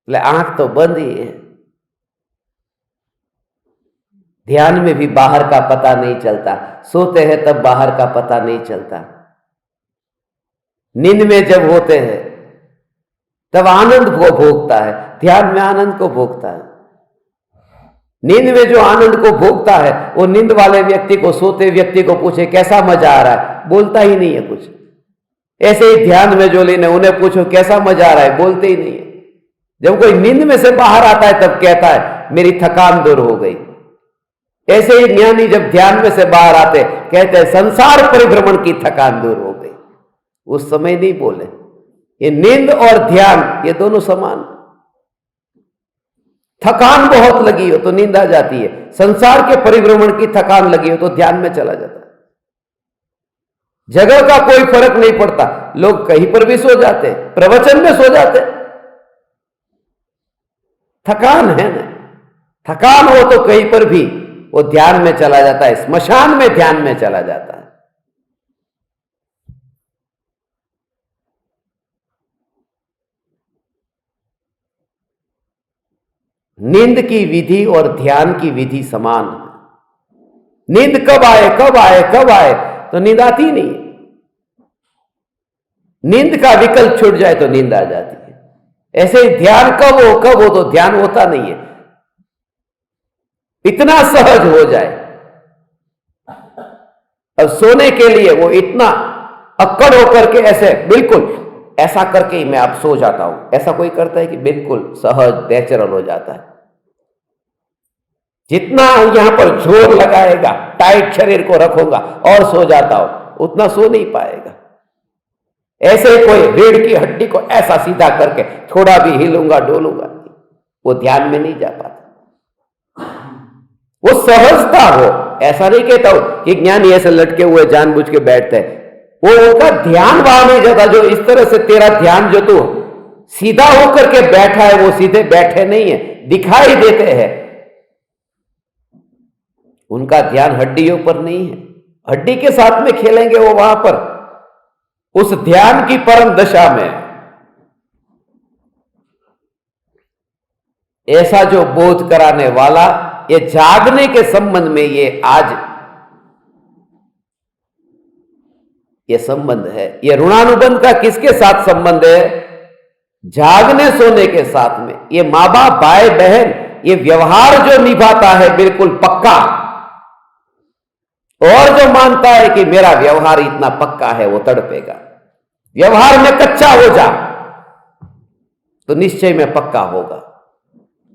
बोले आंख तो बंद ही है। ध्यान में भी बाहर का पता नहीं चलता, सोते हैं तब बाहर का पता नहीं चलता। नींद में जब होते हैं तब आनंद को भोगता है, ध्यान में आनंद को भोगता है। नींद में जो आनंद को भोगता है, वो नींद वाले व्यक्ति को सोते व्यक्ति को पूछे कैसा मजा आ रहा है, बोलता ही नहीं है कुछ। ऐसे ही ध्यान में जो लीन है, उन्हें पूछो कैसा मजा आ रहा है, बोलते ही नहीं है। जब कोई नींद में से बाहर आता है तब कहता है मेरी थकान दूर हो गई। ऐसे ही ज्ञानी जब ध्यान में से बाहर आते कहते हैं संसार परिभ्रमण की थकान दूर हो गई। उस समय नहीं बोले। ये नींद और ध्यान ये दोनों समान। थकान बहुत लगी हो तो नींद आ जाती है, संसार के परिभ्रमण की थकान लगी हो तो ध्यान में चला जाता है। जगह का कोई फर्क नहीं पड़ता, लोग कहीं पर भी सो जाते, प्रवचन में सो जाते। थकान है ना, थकान हो तो कहीं पर भी वो ध्यान में चला जाता है, स्मशान में ध्यान में चला जाता है। नींद की विधि और ध्यान की विधि समान है। नींद कब आए कब आए कब आए तो नींद आती नहीं। नींद का विकल्प छूट जाए तो नींद आ जाती है। ऐसे ही ध्यान कब हो तो ध्यान होता नहीं है। इतना सहज हो जाए, अब सोने के लिए वो इतना अक्कड़ होकर के ऐसे बिल्कुल ऐसा करके ही मैं अब सो जाता हूं, ऐसा कोई करता है कि बिल्कुल सहज नेचुरल हो जाता है। जितना यहां पर जोर लगाएगा, टाइट शरीर को रखूंगा और सो जाता हूं, उतना सो नहीं पाएगा। ऐसे कोई रीढ़ की हड्डी को ऐसा सीधा करके थोड़ा भी हिलूंगा डोलूंगा, वो ध्यान में नहीं जा पाता। वो सहजता हो, ऐसा नहीं कहता हूं कि ज्ञानी ऐसे लटके हुए जानबूझ के बैठते हैं, वो उनका ध्यान वहां नहीं जाता। जो इस तरह से तेरा ध्यान जो तू सीधा होकर के बैठा है, वो सीधे बैठे नहीं है, दिखाई देते हैं। उनका ध्यान हड्डियों पर नहीं है। हड्डी के साथ में खेलेंगे वो वहां पर, उस ध्यान की परम दशा में। ऐसा जो बोध कराने वाला, ये जागने के संबंध में ये संबंध है। ये ऋणानुबंध का किसके साथ संबंध है? जागने सोने के साथ में। ये मां बाप, भाई बहन, ये व्यवहार जो निभाता है बिल्कुल पक्का, और जो मानता है कि मेरा व्यवहार इतना पक्का है, वो तड़पेगा। व्यवहार में कच्चा हो जा तो निश्चय में पक्का होगा।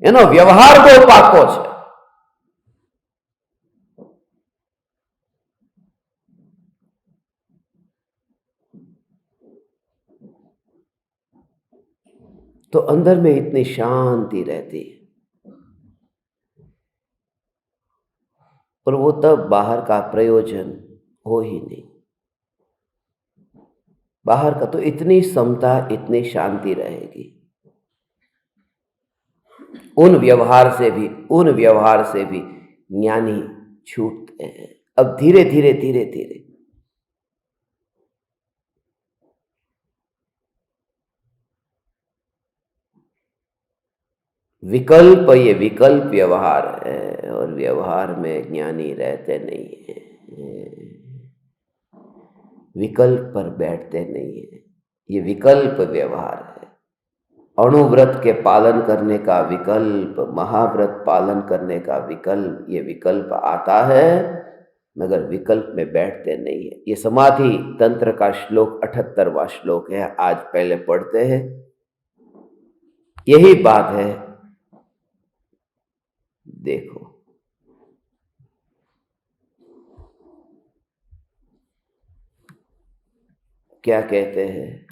व्यवहार को पाकोच है। तो अंदर में इतनी शांति रहती है, और वो तब बाहर का प्रयोजन हो ही नहीं। बाहर का तो इतनी समता, इतनी शांति रहेगी। उन व्यवहार से भी ज्ञानी छूटते हैं। अब धीरे धीरे धीरे धीरे ये विकल्प व्यवहार है, और व्यवहार में ज्ञानी रहते नहीं है, विकल्प पर बैठते नहीं है। ये विकल्प व्यवहार है। अणुव्रत के पालन करने का विकल्प, महाव्रत पालन करने का विकल्प, ये विकल्प आता है, मगर विकल्प में बैठते नहीं है। ये समाधि तंत्र का श्लोक 78वां श्लोक है, आज पहले पढ़ते हैं। यही बात है। देखो, क्या कहते हैं?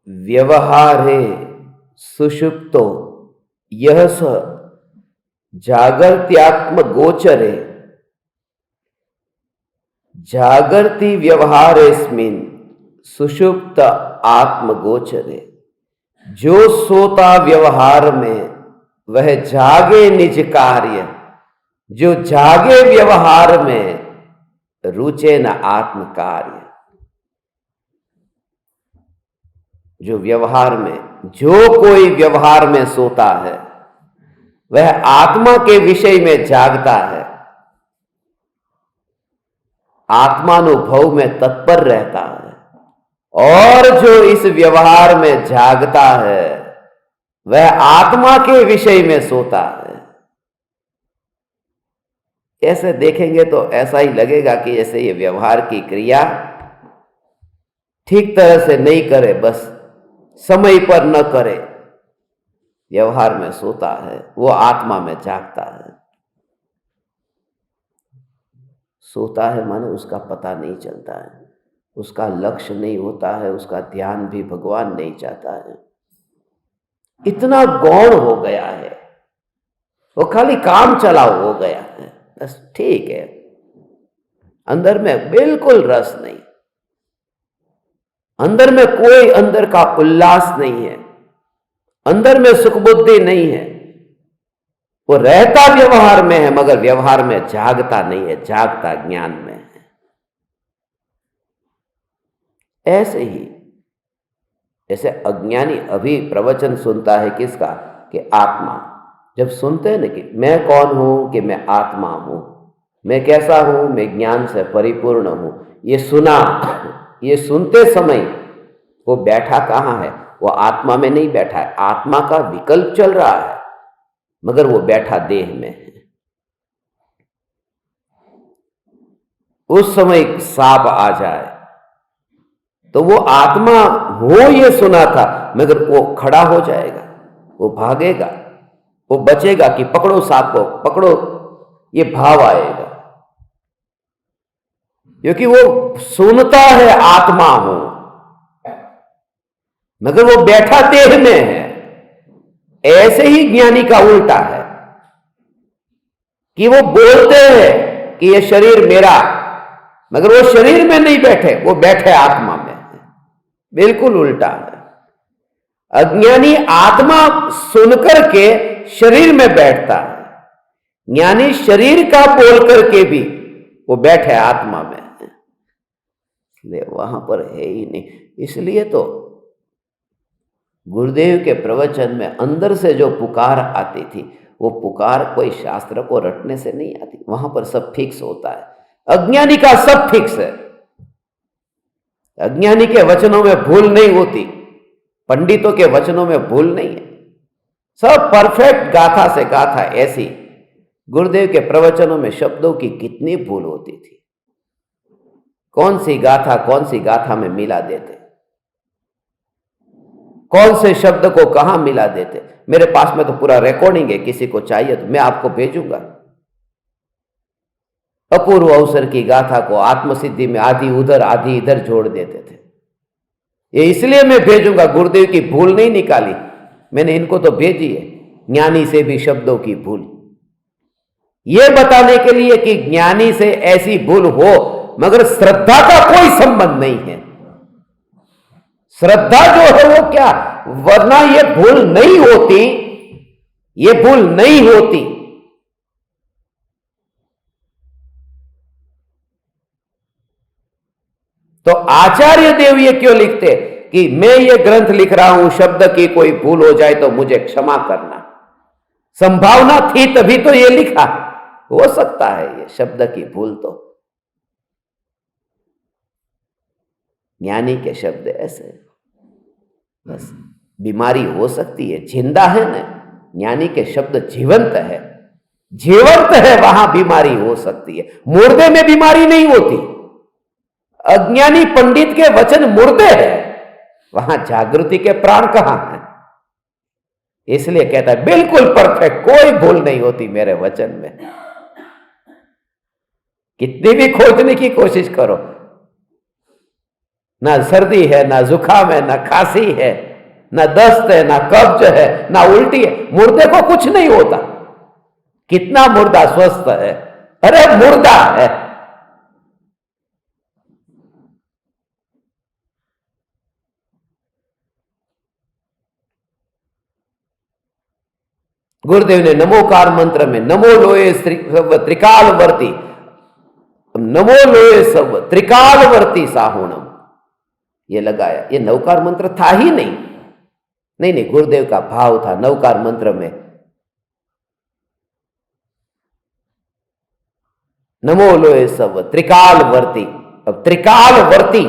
व्यवहारे सुषुप्तो यह स जागर्त्यात्म गोचरे जागर्ति व्यवहारेस्मिन् सुषुप्त आत्म गोचरे। जो सोता व्यवहार में वह जागे निज कार्य, जो जागे व्यवहार में रुचे न आत्म कार्य। जो कोई व्यवहार में सोता है वह आत्मा के विषय में जागता है, आत्मानुभव में तत्पर रहता है। और जो इस व्यवहार में जागता है वह आत्मा के विषय में सोता है। ऐसे देखेंगे तो ऐसा ही लगेगा कि जैसे ये व्यवहार की क्रिया ठीक तरह से नहीं करे, बस समय पर न करे, व्यवहार में सोता है, वो आत्मा में जागता है। सोता है माने उसका पता नहीं चलता है, उसका लक्ष्य नहीं होता है, उसका ध्यान भी भगवान नहीं चाहता है। इतना गौण हो गया है, वो खाली काम चलाओ हो गया है, बस ठीक है। अंदर में बिल्कुल रस नहीं, अंदर में कोई अंदर का उल्लास नहीं है, अंदर में सुख बुद्धि नहीं है। वो रहता व्यवहार में है मगर व्यवहार में जागता नहीं है, जागता ज्ञान में है। ऐसे ही जैसे अज्ञानी अभी प्रवचन सुनता है किसका? कि आत्मा। जब सुनते हैं ना कि मैं कौन हूं, कि मैं आत्मा हूं, मैं कैसा हूं, मैं ज्ञान से परिपूर्ण हूं, ये सुना, ये सुनते समय वो बैठा कहां है? वो आत्मा में नहीं बैठा है, आत्मा का विकल्प चल रहा है, मगर वो बैठा देह में है। उस समय सांप आ जाए तो वो आत्मा हो ये सुना था, मगर वो खड़ा हो जाएगा, वो भागेगा, वो बचेगा कि पकड़ो सांप को, पकड़ो, ये भाव आएगा, क्योंकि वो सुनता है आत्मा हो, मगर वो बैठा देह में है। ऐसे ही ज्ञानी का उल्टा है कि वो बोलते हैं कि ये शरीर मेरा, मगर वो शरीर में नहीं बैठे, वो बैठे आत्मा में। बिल्कुल उल्टा है। अज्ञानी आत्मा सुनकर के शरीर में बैठता है, ज्ञानी शरीर का बोल करके भी वो बैठे आत्मा में, इसलिए वहां पर है ही नहीं। इसलिए तो गुरुदेव के प्रवचन में अंदर से जो पुकार आती थी, वो पुकार कोई शास्त्र को रटने से नहीं आती, वहां पर सब फिक्स होता है। अज्ञानी का सब फिक्स है, अज्ञानी के वचनों में भूल नहीं होती, पंडितों के वचनों में भूल नहीं है, सब परफेक्ट गाथा से गाथा। ऐसी गुरुदेव के प्रवचनों में शब्दों की कितनी भूल होती थी, कौन सी गाथा में मिला देते, कौन से शब्द को कहां मिला देते। मेरे पास में तो पूरा रिकॉर्डिंग है, किसी को चाहिए तो मैं आपको भेजूंगा। अपूर्व अवसर की गाथा को आत्मसिद्धि में आधी उधर आधी इधर जोड़ देते थे। ये इसलिए मैं भेजूंगा, गुरुदेव की भूल नहीं निकाली मैंने, इनको तो भेजी है, ज्ञानी से भी शब्दों की भूल, ये बताने के लिए कि ज्ञानी से ऐसी भूल हो, मगर श्रद्धा का कोई संबंध नहीं है। श्रद्धा जो है वो क्या, वरना ये भूल नहीं होती, ये भूल नहीं होती। तो आचार्य देव ये क्यों लिखते कि मैं ये ग्रंथ लिख रहा हूं, शब्द की कोई भूल हो जाए तो मुझे क्षमा करना। संभावना थी तभी तो ये लिखा, हो सकता है ये शब्द की भूल, तो ज्ञानी के शब्द ऐसे, बस बीमारी हो सकती है, जिंदा है ना, ज्ञानी के शब्द जीवंत है, जीवंत है, वहां बीमारी हो सकती है, मुर्दे में बीमारी नहीं होती। अज्ञानी पंडित के वचन मुर्दे हैं, वहां जागृति के प्राण कहां हैं। इसलिए कहता है बिल्कुल परफेक्ट, कोई भूल नहीं होती मेरे वचन में। कितनी भी खोजने की कोशिश करो, ना सर्दी है, ना जुकाम है, ना खांसी है, ना दस्त है, ना कब्ज है, ना उल्टी है, मुर्दे को कुछ नहीं होता। कितना मुर्दा स्वस्थ है, अरे मुर्दा है। गुरुदेव ने नमोकार मंत्र में नमो लोए त्रिकालवर्ती, नमो लोए सब त्रिकालवर्ती साहुणम ये लगाया। ये नवकार मंत्र था ही नहीं, नहीं, गुरुदेव का भाव था नवकार मंत्र में, नमो लोए सब त्रिकालवर्ती। अब त्रिकालवर्ती,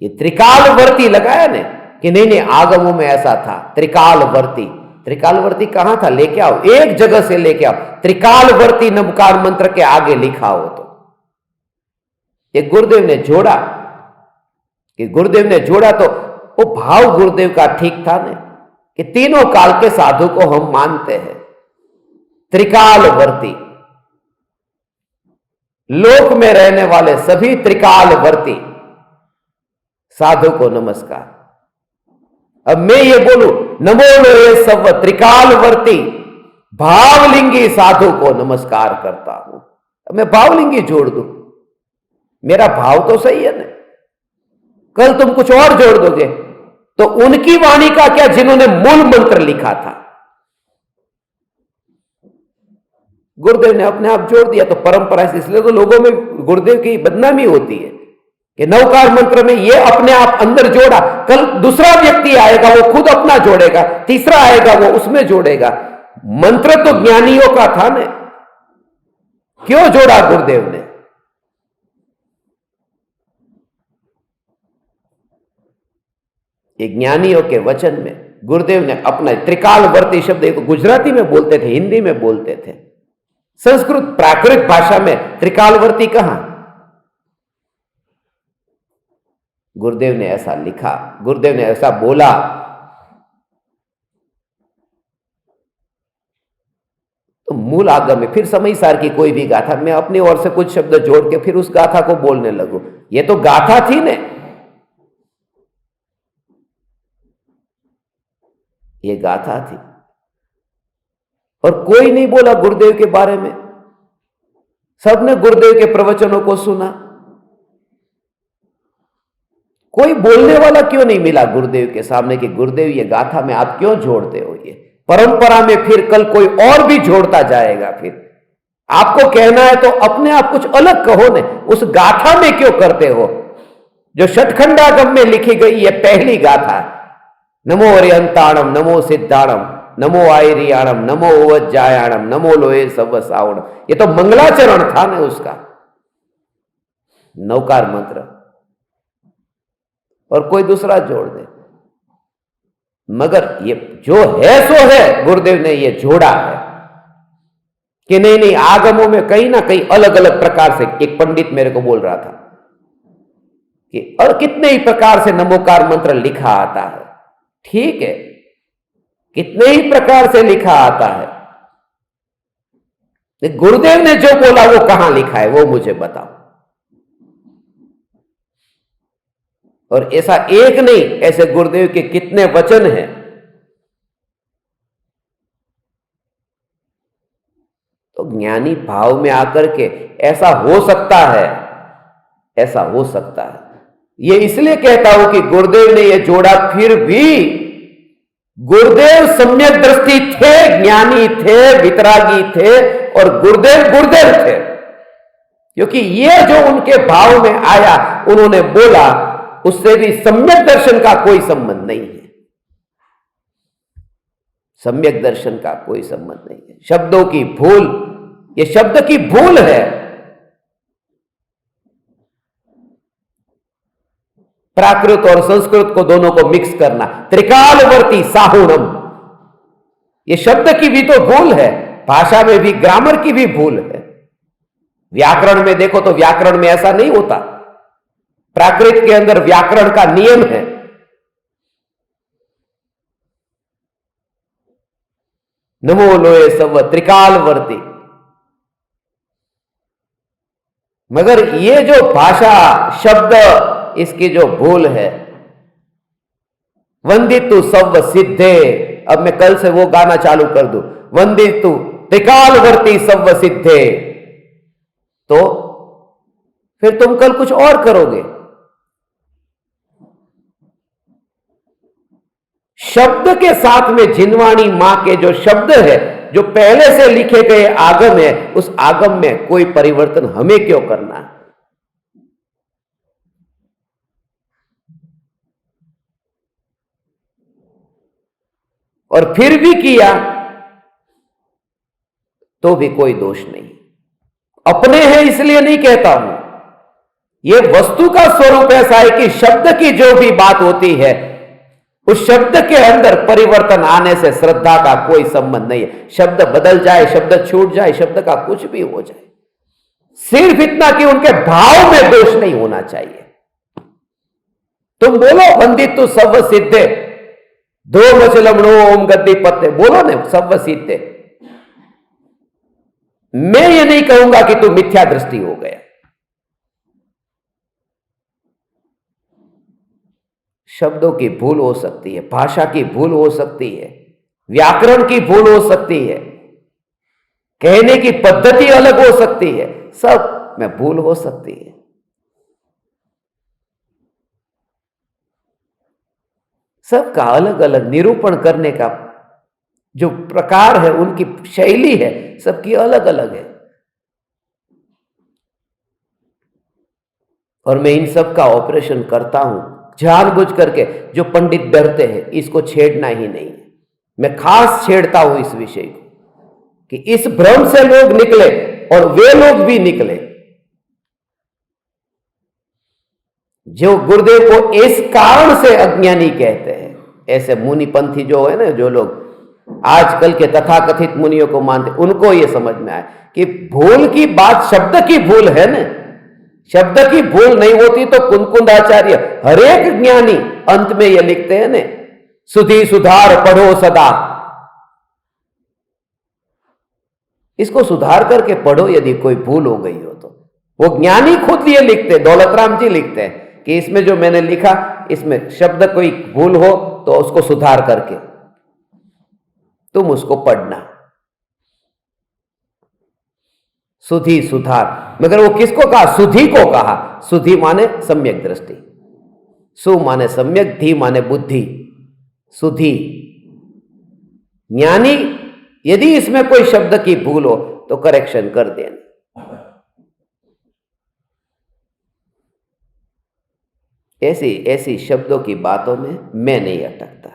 ये त्रिकालवर्ती लगाया ने कि नहीं, आगमों में ऐसा था त्रिकालवर्ती। त्रिकालवर्ती कहां था, लेके आओ, एक जगह से लेके आओ, त्रिकालवर्ती नवकार मंत्र के आगे लिखा हो तो। ये गुरुदेव ने जोड़ा, कि गुरुदेव ने जोड़ा तो वो भाव गुरुदेव का ठीक था ने, कि तीनों काल के साधु को हम मानते हैं। त्रिकालवर्ती, लोक में रहने वाले सभी त्रिकालवर्ती साधु को नमस्कार। अब मैं ये बोलूं नमो लोए सब त्रिकालवर्ती भावलिंगी साधु को नमस्कार करता हूं, अब मैं भावलिंगी जोड़ दूं, मेरा भाव तो सही है ना। कल तुम कुछ और जोड़ दोगे तो उनकी वाणी का क्या जिन्होंने मूल मंत्र लिखा था। गुरुदेव ने अपने आप जोड़ दिया तो परंपरा से, इसलिए तो लोगों में गुरुदेव की बदनामी होती है कि नवकार मंत्र में ये अपने आप अंदर जोड़ा, कल दूसरा व्यक्ति आएगा वो खुद अपना जोड़ेगा, तीसरा आएगा वो उसमें जोड़ेगा। मंत्र तो ज्ञानियों का था ने, क्यों जोड़ा गुरुदेव ने। ये ज्ञानियों के वचन में गुरुदेव ने अपना त्रिकालवर्ती शब्द को गुजराती में बोलते थे, हिंदी में बोलते थे, संस्कृत प्राकृत भाषा में त्रिकालवर्ती कहां। गुरुदेव ने ऐसा लिखा, गुरुदेव ने ऐसा बोला। तो मूल आगम में फिर समय सार की कोई भी गाथा, मैं अपनी ओर से कुछ शब्द जोड़ के फिर उस गाथा को बोलने लगूं, ये तो गाथा थी ने, ये गाथा थी। और कोई नहीं बोला गुरुदेव के बारे में, सबने गुरुदेव के प्रवचनों को सुना, कोई बोलने वाला क्यों नहीं मिला गुरुदेव के सामने कि गुरुदेव ये गाथा में आप क्यों जोड़ते हो? ये परंपरा में फिर कल कोई और भी जोड़ता जाएगा। फिर आपको कहना है तो अपने आप कुछ अलग कहो ने, उस गाथा में क्यों करते हो? जो षटखंडागम में लिखी गई ये पहली गाथा है। नमो अर्यंताणम, नमो सिद्धाणम, नमो आयरियाणम, नमो उवज्जायाणम, नमो लोहे सव सावण। ये तो मंगलाचरण था ना उसका नौकार मंत्र, और कोई दूसरा जोड़ दे। मगर ये जो है सो है, गुरुदेव ने ये जोड़ा है कि नहीं नहीं, आगमों में कहीं ना कहीं अलग अलग प्रकार से। एक पंडित मेरे को बोल रहा था कि और कितने ही प्रकार से नमोकार मंत्र लिखा आता है। ठीक है, कितने ही प्रकार से लिखा आता है, गुरुदेव ने जो बोला वो कहां लिखा है वो मुझे बताओ। और ऐसा एक नहीं, ऐसे गुरुदेव के कितने वचन हैं। तो ज्ञानी भाव में आकर के ऐसा हो सकता है, ऐसा हो सकता है। ये इसलिए कहता हूं कि गुरुदेव ने ये जोड़ा, फिर भी गुरुदेव सम्यक दृष्टि थे, ज्ञानी थे, वितरागी थे, और गुरुदेव गुरुदेव थे। क्योंकि ये जो उनके भाव में आया, उन्होंने बोला, उससे भी सम्यक दर्शन का कोई संबंध नहीं है। सम्यक दर्शन का कोई संबंध नहीं है। शब्दों की भूल, ये शब्द की भूल है। प्राकृत और संस्कृत को दोनों को मिक्स करना, त्रिकालवर्ती साहुणम, ये शब्द की भी तो भूल है। भाषा में भी, ग्रामर की भी भूल है। व्याकरण में देखो तो व्याकरण में ऐसा नहीं होता। प्राकृत के अंदर व्याकरण का नियम है। नमो लोहे सव त्रिकालवर्ती। मगर ये जो भाषा, शब्द, इसकी जो भूल है, वंदितु सव सिद्धे। अब मैं कल से वो गाना चालू कर दूं, वंदितु त्रिकालवर्ती सव सिद्धे, तो फिर तुम कल कुछ और करोगे। शब्द के साथ में जिनवाणी मां के जो शब्द है, जो पहले से लिखे गए आगम है, उस आगम में कोई परिवर्तन हमें क्यों करना है? और फिर भी किया तो भी कोई दोष नहीं। अपने हैं इसलिए नहीं कहता हूं, यह वस्तु का स्वरूप ऐसा है कि शब्द की जो भी बात होती है, उस शब्द के अंदर परिवर्तन आने से श्रद्धा का कोई संबंध नहीं है। शब्द बदल जाए, शब्द छूट जाए, शब्द का कुछ भी हो जाए, सिर्फ इतना कि उनके भाव में दोष नहीं होना चाहिए। तुम बोलो वंदितु सव सिद्धे, दो मचलमणो ओम गद्दी पत्ते, बोलो ने सव सिद्धे। मैं ये नहीं कहूंगा कि तू मिथ्या दृष्टि हो गया। शब्दों की भूल हो सकती है, भाषा की भूल हो सकती है, व्याकरण की भूल हो सकती है, कहने की पद्धति अलग हो सकती है, सब में भूल हो सकती है। सबका अलग अलग निरूपण करने का जो प्रकार है, उनकी शैली है, सबकी अलग अलग है। और मैं इन सब का ऑपरेशन करता हूं जानबूझ करके। जो पंडित डरते हैं, इसको छेड़ना ही नहीं। मैं खास छेड़ता हूं इस विषय को कि इस भ्रम से लोग निकले, और वे लोग भी निकले जो गुरुदेव को इस कारण से अज्ञानी कहते हैं। ऐसे मुनिपंथी जो है ना, जो लोग आजकल के तथाकथित मुनियों को मानते, उनको यह समझ में आए कि भूल की बात शब्द की भूल है ना। शब्द की भूल नहीं होती तो कुंकुंदाचार्य, हरेक ज्ञानी अंत में यह लिखते हैं ने, सुधी सुधार पढ़ो सदा। इसको सुधार करके पढ़ो यदि कोई भूल हो गई हो तो। वो ज्ञानी खुद ये लिखते, दौलतराम जी लिखते हैं कि इसमें जो मैंने लिखा, इसमें शब्द कोई भूल हो तो उसको सुधार करके तुम उसको पढ़ना। सुधी सुधार, मगर वो किसको कहा? सुधी को कहा। सुधी माने सम्यक दृष्टि। सु माने सम्यक, धी माने बुद्धि, सुधी। ज्ञानी यदि इसमें कोई शब्द की भूल हो तो करेक्शन कर देना। ऐसी ऐसी शब्दों की बातों में मैं नहीं अटकता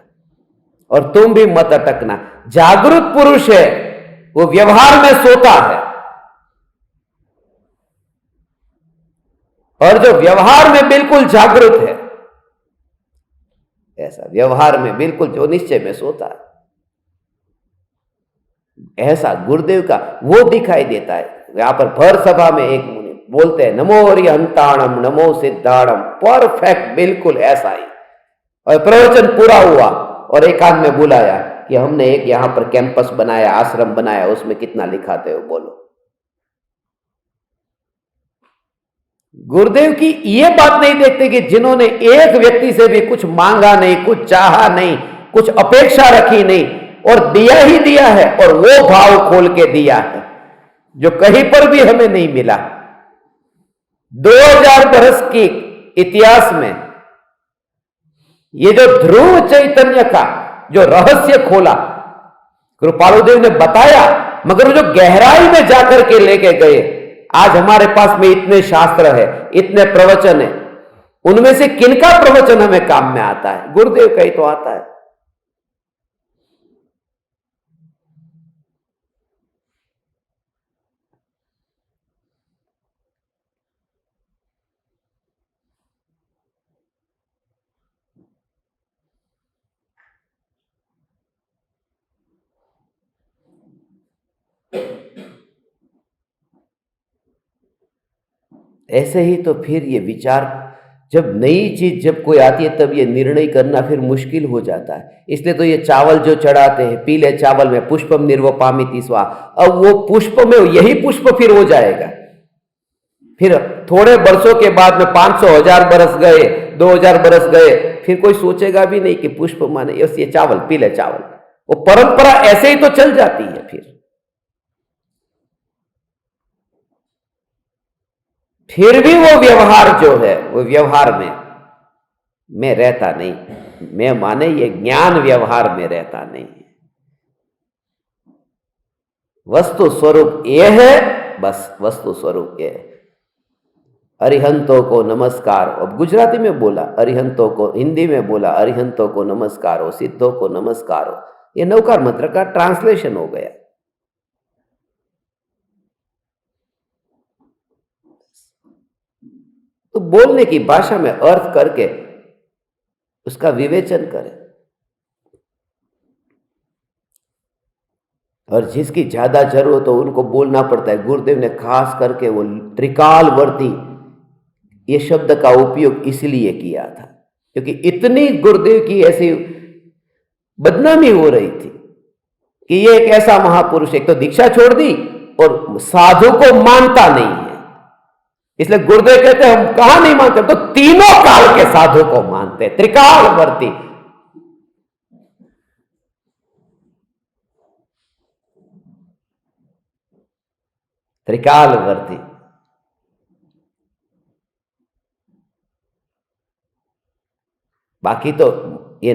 और तुम भी मत अटकना। जागरूक पुरुष है वो व्यवहार में सोता है, और जो व्यवहार में बिल्कुल जागरूक है, ऐसा व्यवहार में बिल्कुल जो निश्चय में सोता है, ऐसा गुरुदेव का वो दिखाई देता है। यहां पर भर सभा में एक मुनि बोलते हैं नमो अरिहंताणम नमो सिद्धाणम, परफेक्ट बिल्कुल ऐसा ही। और प्रवचन पूरा हुआ और एकांत में बुलाया कि हमने एक यहां पर कैंपस बनाया, आश्रम बनाया, उसमें कितना लिखाते हो बोलो। गुरुदेव की ये बात नहीं देखते कि जिन्होंने एक व्यक्ति से भी कुछ मांगा नहीं, कुछ चाहा नहीं, कुछ अपेक्षा रखी नहीं, और दिया ही दिया है, और वो भाव खोल के दिया है जो कहीं पर भी हमें नहीं मिला। 2000 बरस की इतिहास में ये जो ध्रुव चैतन्य का जो रहस्य खोला कृपालुदेव ने बताया, मगर जो गहराई में जाकर के लेके गए, आज हमारे पास में इतने शास्त्र है, इतने प्रवचन है, उनमें से किनका प्रवचन हमें काम में आता है? गुरुदेव का ही तो आता है। ऐसे ही तो फिर ये विचार, जब नई चीज जब कोई आती है तब ये निर्णय करना फिर मुश्किल हो जाता है। इसलिए तो ये चावल जो चढ़ाते हैं, पीले चावल में पुष्पम निर्वपामिति स्वा, अब वो पुष्प में यही पुष्प फिर हो जाएगा। फिर थोड़े वर्षों के बाद में 500,000 बरस गए, 2000 बरस गए, फिर कोई सोचेगा भी नहीं कि पुष्प माने यस ये चावल, पीले चावल। वो परंपरा ऐसे ही तो चल जाती है। फिर भी वो व्यवहार जो है, वो व्यवहार में मैं रहता नहीं। मैं माने ये ज्ञान व्यवहार में रहता नहीं है। वस्तु स्वरूप ये है, बस वस्तु स्वरूप ये है। अरिहंतों को नमस्कार, अब गुजराती में बोला अरिहंतों को, हिंदी में बोला अरिहंतों को नमस्कार हो, सिद्धों को नमस्कार हो। ये नवकार मंत्र का ट्रांसलेशन हो गया। तो बोलने की भाषा में अर्थ करके उसका विवेचन करें, और जिसकी ज्यादा जरूरत हो उनको बोलना पड़ता है। गुरुदेव ने खास करके वो त्रिकालवर्ती ये शब्द का उपयोग इसलिए किया था क्योंकि इतनी गुरुदेव की ऐसी बदनामी हो रही थी कि ये एक ऐसा महापुरुष, एक तो दीक्षा छोड़ दी और साधु को मानता नहीं है। इसलिए गुरुदेव कहते हैं हम कहां नहीं मानते, तो तीनों काल के साधु को मानते, त्रिकालवर्ती। त्रिकालवर्ती बाकी तो ये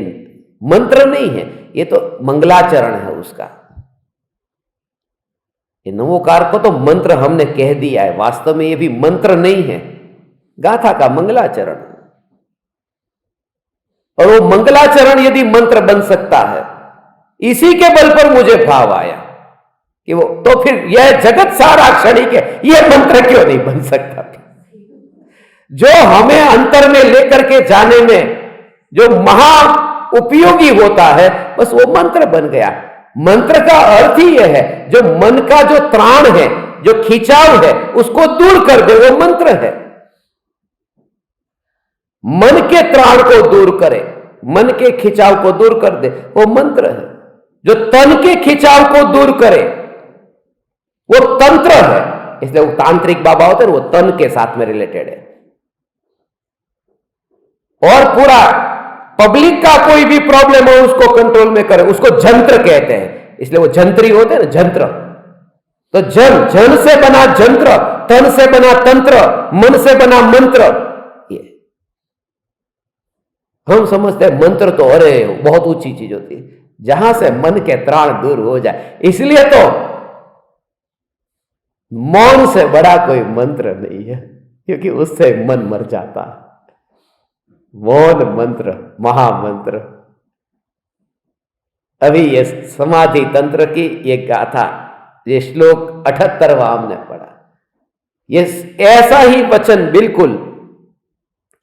मंत्र नहीं है, ये तो मंगलाचरण है उसका। ये नमोकार को तो मंत्र हमने कह दिया है, वास्तव में ये भी मंत्र नहीं है, गाथा का मंगलाचरण। और वो मंगलाचरण यदि मंत्र बन सकता है, इसी के बल पर मुझे भाव आया कि वो तो फिर यह जगत सारा क्षणिक है, यह मंत्र क्यों नहीं बन सकता? जो हमें अंतर में लेकर के जाने में जो महा उपयोगी होता है, बस वो मंत्र बन गया। मंत्र का अर्थ ही यह है जो मन का जो त्राण है, जो खिंचाव है, उसको दूर कर दे, वो मंत्र है। मन के त्राण को दूर करे, मन के खिंचाव को दूर कर दे, वो मंत्र है। जो तन के खिंचाव को दूर करे वो तंत्र है। इसलिए वो तांत्रिक बाबा होते हैं, वो तन के साथ में रिलेटेड है। और पूरा पब्लिक का कोई भी प्रॉब्लम हो उसको कंट्रोल में करे, उसको जंत्र कहते हैं। इसलिए वो जंत्री होते हैं ना, जंत्र। तो जन से बना जंत्र, तन से बना तंत्र, मन से बना मंत्र। ये हम समझते हैं मंत्र तो अरे बहुत ऊंची चीज होती है, जहां से मन के त्राण दूर हो जाए। इसलिए तो मौन से बड़ा कोई मंत्र नहीं है, क्योंकि उससे मन मर जाता है। मौन मंत्र, महामंत्र। अभी ये समाधि तंत्र की ये गाथा, ये श्लोक 78वां हमने पढ़ा। ये ऐसा ही वचन बिल्कुल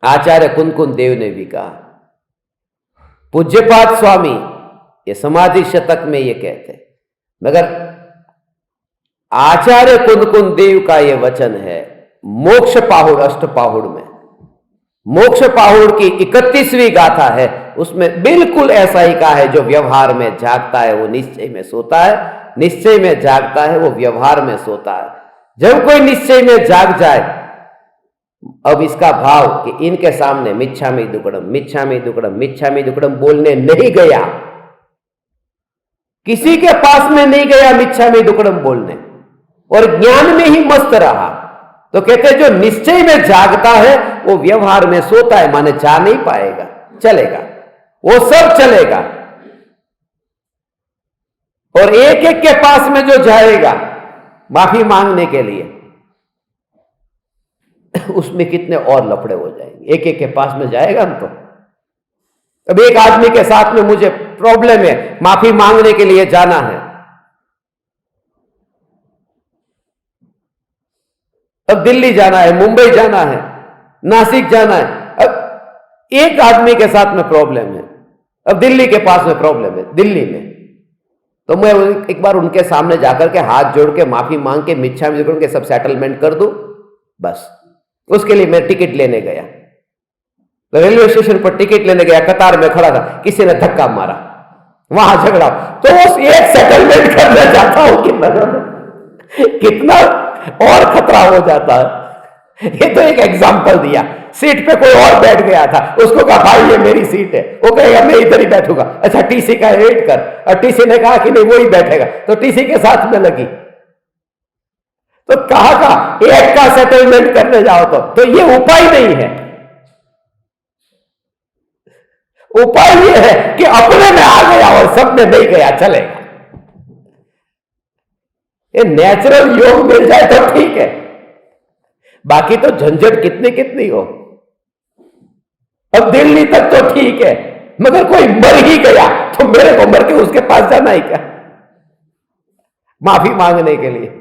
आचार्य कुंदकुंद देव ने भी कहा। पूज्यपाद स्वामी ये समाधि शतक में ये कहते, मगर आचार्य कुंदकुंद देव का ये वचन है मोक्ष पाहुड़ अष्टपाहुड़ में, मोक्ष पाहुड़ की 31वीं गाथा है, उसमें बिल्कुल ऐसा ही कहा है। जो व्यवहार में जागता है वो निश्चय में सोता है, निश्चय में जागता है वो व्यवहार में सोता है। जब कोई निश्चय में जाग जाए, अब इसका भाव कि इनके सामने मिच्छामि दुक्कडम मिच्छामि दुक्कडम मिच्छामि दुक्कडम बोलने नहीं गया, किसी के पास में नहीं गया मिच्छामि दुक्कडम बोलने, और ज्ञान में ही मस्त रहा, तो कहते जो निश्चय में जागता है वो व्यवहार में सोता है, माने जा नहीं पाएगा, चलेगा, वो सब चलेगा। और एक एक के पास में जो जाएगा माफी मांगने के लिए, उसमें कितने और लफड़े हो जाएंगे। एक एक के पास में जाएगा ना, तो अब एक आदमी के साथ में मुझे प्रॉब्लम है, माफी मांगने के लिए जाना है, अब दिल्ली जाना है, मुंबई जाना है, नासिक जाना है। अब एक आदमी के साथ में प्रॉब्लम है, अब दिल्ली के पास में प्रॉब्लम है, दिल्ली में, तो मैं एक बार उनके सामने जाकर के हाथ जोड़ के माफी मांग के मिच्छामि दुक्कडम के सब सेटलमेंट कर दूं, बस। उसके लिए मैं टिकट लेने गया, तो रेलवे स्टेशन पर टिकट लेने गया, कतार में खड़ा था, किसी ने धक्का मारा, वहां झगड़ा, तो उस एक सेटलमेंट करने जाता हूं कि कितना और खतरा हो जाता है। ये तो एक एग्जाम्पल दिया। सीट पे कोई और बैठ गया था, उसको कहा भाई ये मेरी सीट है, वो कहेगा मैं इधर ही बैठूंगा, अच्छा टीसी का वेट कर, और टीसी ने कहा कि नहीं वो ही बैठेगा, तो टीसी के साथ में लगी। तो कहा का एक का सेटलमेंट करने जाओ तो ये उपाय नहीं है। उपाय ये है कि अपने में आ गया और सब में नहीं गया, चलेगा। ये नेचुरल योग मिल जाए तो ठीक है, बाकी तो झंझट कितनी कितनी हो। अब दिल्ली तक तो ठीक है, मगर कोई मर ही गया तो मेरे को मर के उसके पास जाना ही क्या, माफी मांगने के लिए।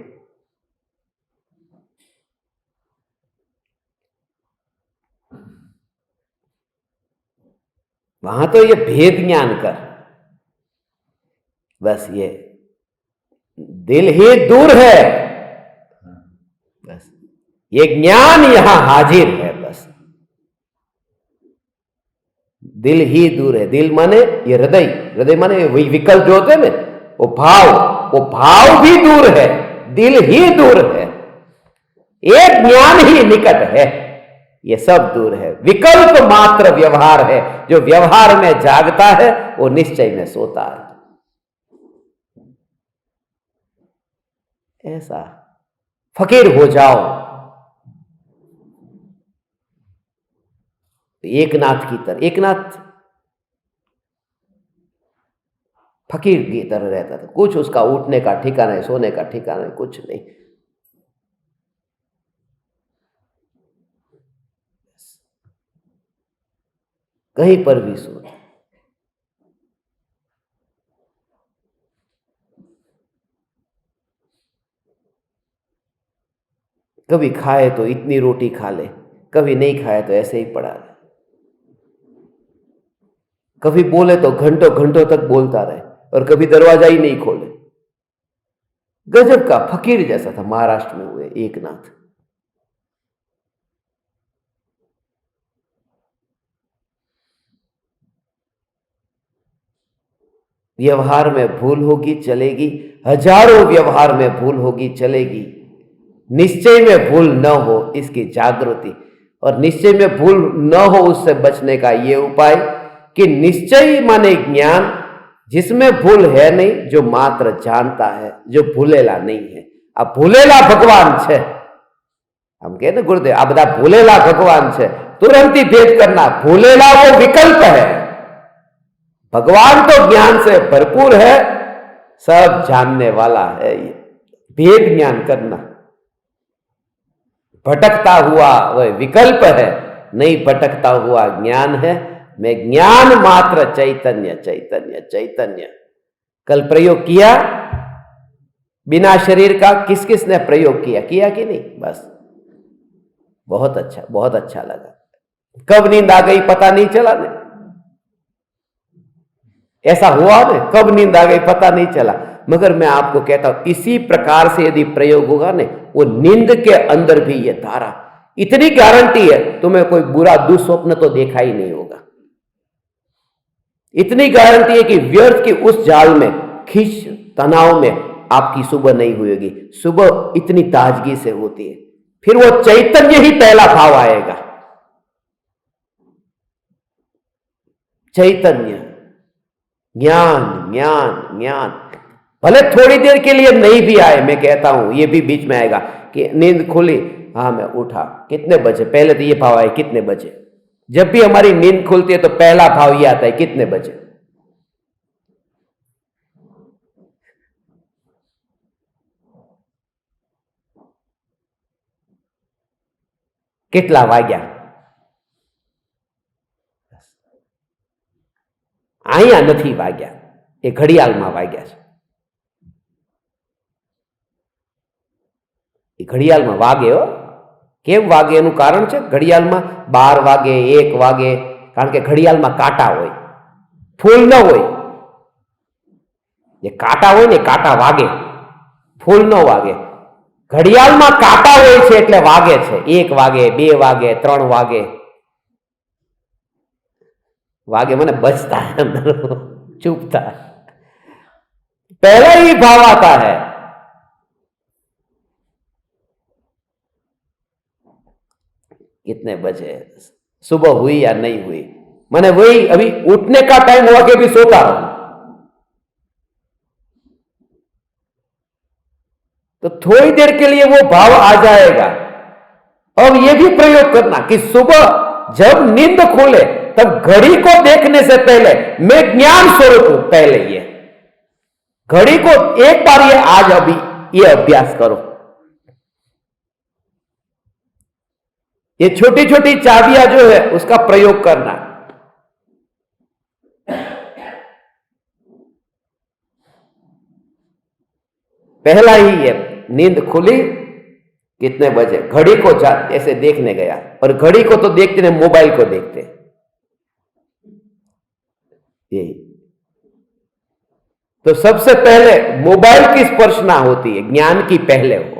वहां तो ये भेद ज्ञान कर, बस ये दिल ही दूर है, बस ये ज्ञान यहां हाजिर है, बस दिल ही दूर है। दिल माने ये हृदय, हृदय माने वही विकल्प जो होते हैं ना, वो भाव भी दूर है, दिल ही दूर है, एक ज्ञान ही निकट है, ये सब दूर है। विकल्प मात्र व्यवहार है, जो व्यवहार में जागता है वो निश्चय में सोता है। ऐसा फकीर हो जाओ, एकनाथ की तरह। एकनाथ फकीर की तरह रहता था, कुछ उसका उठने का ठिकाना नहीं, सोने का ठिकाना नहीं, कुछ नहीं। कहीं पर भी सो, कभी खाए तो इतनी रोटी खा ले, कभी नहीं खाए तो ऐसे ही पड़ा रहे, कभी बोले तो घंटों घंटों तक बोलता रहे, और कभी दरवाजा ही नहीं खोले। गजब का फकीर जैसा था। महाराष्ट्र में हुए एकनाथ। व्यवहार में भूल होगी चलेगी, हजारों व्यवहार में भूल होगी चलेगी, निश्चय में भूल न हो इसकी जागृति, और निश्चय में भूल न हो उससे बचने का ये उपाय कि निश्चय माने ज्ञान, जिसमें भूल है नहीं, जो मात्र जानता है, जो भूलेला नहीं है। अब भूलेला भगवान छे, हम कहे ना गुरुदेव आ बधा भूलेला भगवान छे, तुरंत ही भेद करना। भूलेला वो विकल्प है, भगवान तो ज्ञान से भरपूर है, सब जानने वाला है। ये भेद ज्ञान करना, भटकता हुआ वह विकल्प है, नहीं भटकता हुआ ज्ञान है। मैं ज्ञान मात्र चैतन्य चैतन्य चैतन्य। कल प्रयोग किया बिना शरीर का, किस किस ने प्रयोग किया, किया कि नहीं? बस बहुत अच्छा लगा। कब नींद आ गई पता नहीं चला ने, ऐसा हुआ ने, कब नींद आ गई पता नहीं चला। मगर मैं आपको कहता हूं, इसी प्रकार से यदि प्रयोग होगा ने, वो नींद के अंदर भी ये धारा, इतनी गारंटी है तुम्हें कोई बुरा दुस्वप्न तो देखा ही नहीं होगा। इतनी गारंटी है कि व्यर्थ की उस जाल में, खींच तनाव में आपकी सुबह नहीं हुएगी। सुबह इतनी ताजगी से होती है, फिर वो चैतन्य ही पहला भाव आएगा। चैतन्य, ज्ञान ज्ञान ज्ञान। भले थोड़ी देर के लिए नहीं भी आए, मैं कहता हूं ये भी बीच में आएगा कि नींद खुली, हाँ मैं उठा, कितने बजे, पहले तो ये भाव आए कितने बजे। जब भी हमारी नींद खुलती है तो पहला भाव ये आता है कितने बजे। કેટલા વાગ્યા, અહીંયા નથી વાગ્યા, એ ઘડિયાળમાં વાગ્યા છે। એ ઘડિયાળમાં વાગે હો, કેમ વાગે એનું કારણ છે। ઘડિયાળમાં 12 વાગે, 1 વાગે, કારણ કે ઘડિયાળમાં કાંટા હોય, ફૂલ ન હોય। જે કાંટા હોય ને કાંટા વાગે, ફૂલ ન વાગે। ઘડિયાળમાં કાંટા હોય છે એટલે વાગે છે। 1 વાગે, 2 વાગે, 3 વાગે वागे, मैंने बचता है अंदर, चुपता है, पहला ही भाव आता है। कितने बजे, सुबह हुई या नहीं हुई। मैंने वही अभी उठने का टाइम हुआ कि अभी सोता हूं, तो थोड़ी देर के लिए वो भाव आ जाएगा। अब ये भी प्रयोग करना कि सुबह जब नींद खुले तब घड़ी को देखने से पहले मैं ज्ञान स्वरूप हूं। पहले ये घड़ी को एक बार, ये आज अभी ये अभ्यास करो। ये छोटी छोटी चाबियां जो है उसका प्रयोग करना। पहला ही ये नींद खुली कितने बजे, घड़ी को ऐसे देखने गया, और घड़ी को तो देखते नहीं, मोबाइल को देखते। यही तो सबसे पहले मोबाइल की स्पर्शना होती है, ज्ञान की पहले हो।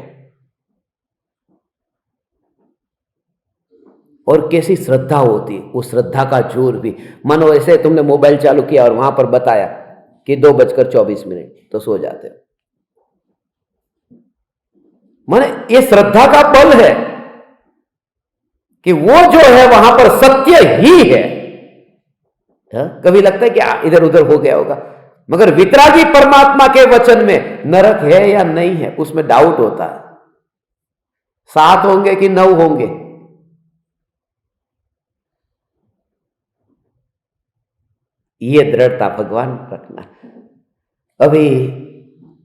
और कैसी श्रद्धा होती है, उस श्रद्धा का जोर भी। मानो ऐसे तुमने मोबाइल चालू किया और वहां पर बताया कि 2:24, तो सो जाते हो। माने ये श्रद्धा का बल है कि वो जो है वहां पर सत्य ही है। कभी लगता है कि इधर उधर हो गया होगा, मगर वितरागी परमात्मा के वचन में नरक है या नहीं है उसमें डाउट होता है। 7 होंगे कि 9 होंगे, ये दृढ़ता भगवान रखना। अभी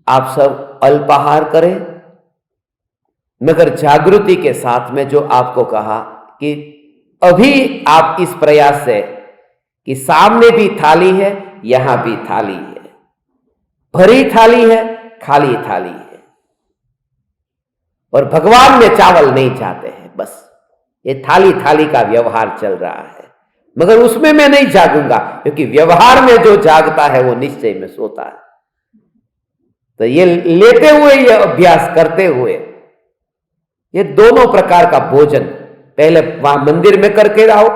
आप सब अल्पाहार करें, मगर जागृति के साथ में जो आपको कहा कि अभी आप इस प्रयास से कि सामने भी थाली है, यहां भी थाली है, भरी थाली है, खाली थाली है, और भगवान में चावल नहीं चाहते हैं। बस ये थाली थाली का व्यवहार चल रहा है, मगर उसमें मैं नहीं जागूंगा, क्योंकि व्यवहार में जो जागता है वो निश्चय में सोता है। तो ये लेते हुए, ये अभ्यास करते हुए, ये दोनों प्रकार का भोजन पहले वहां मंदिर में करके रहो,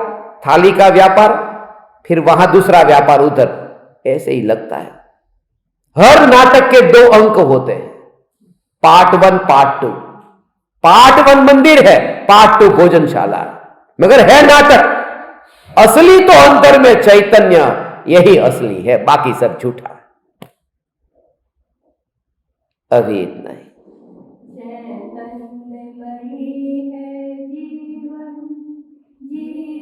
थाली का व्यापार, फिर वहां दूसरा व्यापार उधर, ऐसे ही लगता है। हर नाटक के 2 अंक होते हैं, पार्ट 1 पार्ट 2। पार्ट 1 मंदिर है, पार्ट 2 भोजनशाला है, मगर है नाटक। असली तो अंतर में चैतन्य, यही असली है, बाकी सब झूठा है। अभी इतना ही। चैतन्यमयी है जीवन, जीवन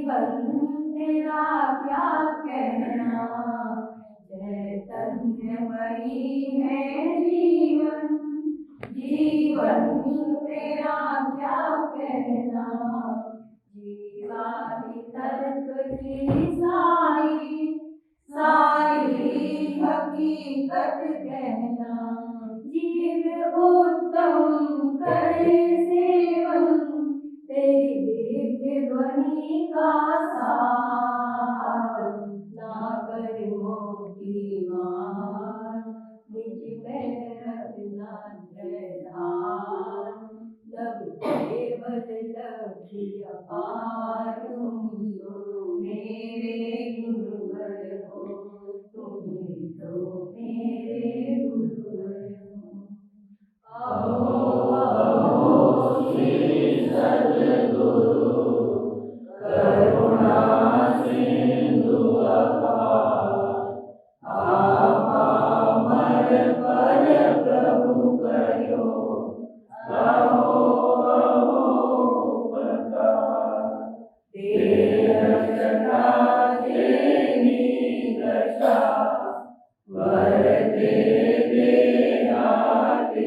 लब केवल लखी अपार, तुम तो मेरे गुरुवर हो, तुम तो मेरे गुरुवर हो। अहो अहो श्री सद्गुरु, करुणा सिंधु अपार, आपा मर पर प्रभु करो, अहो अहो उपकार। देह जटा देनी दशा, वरते देहाती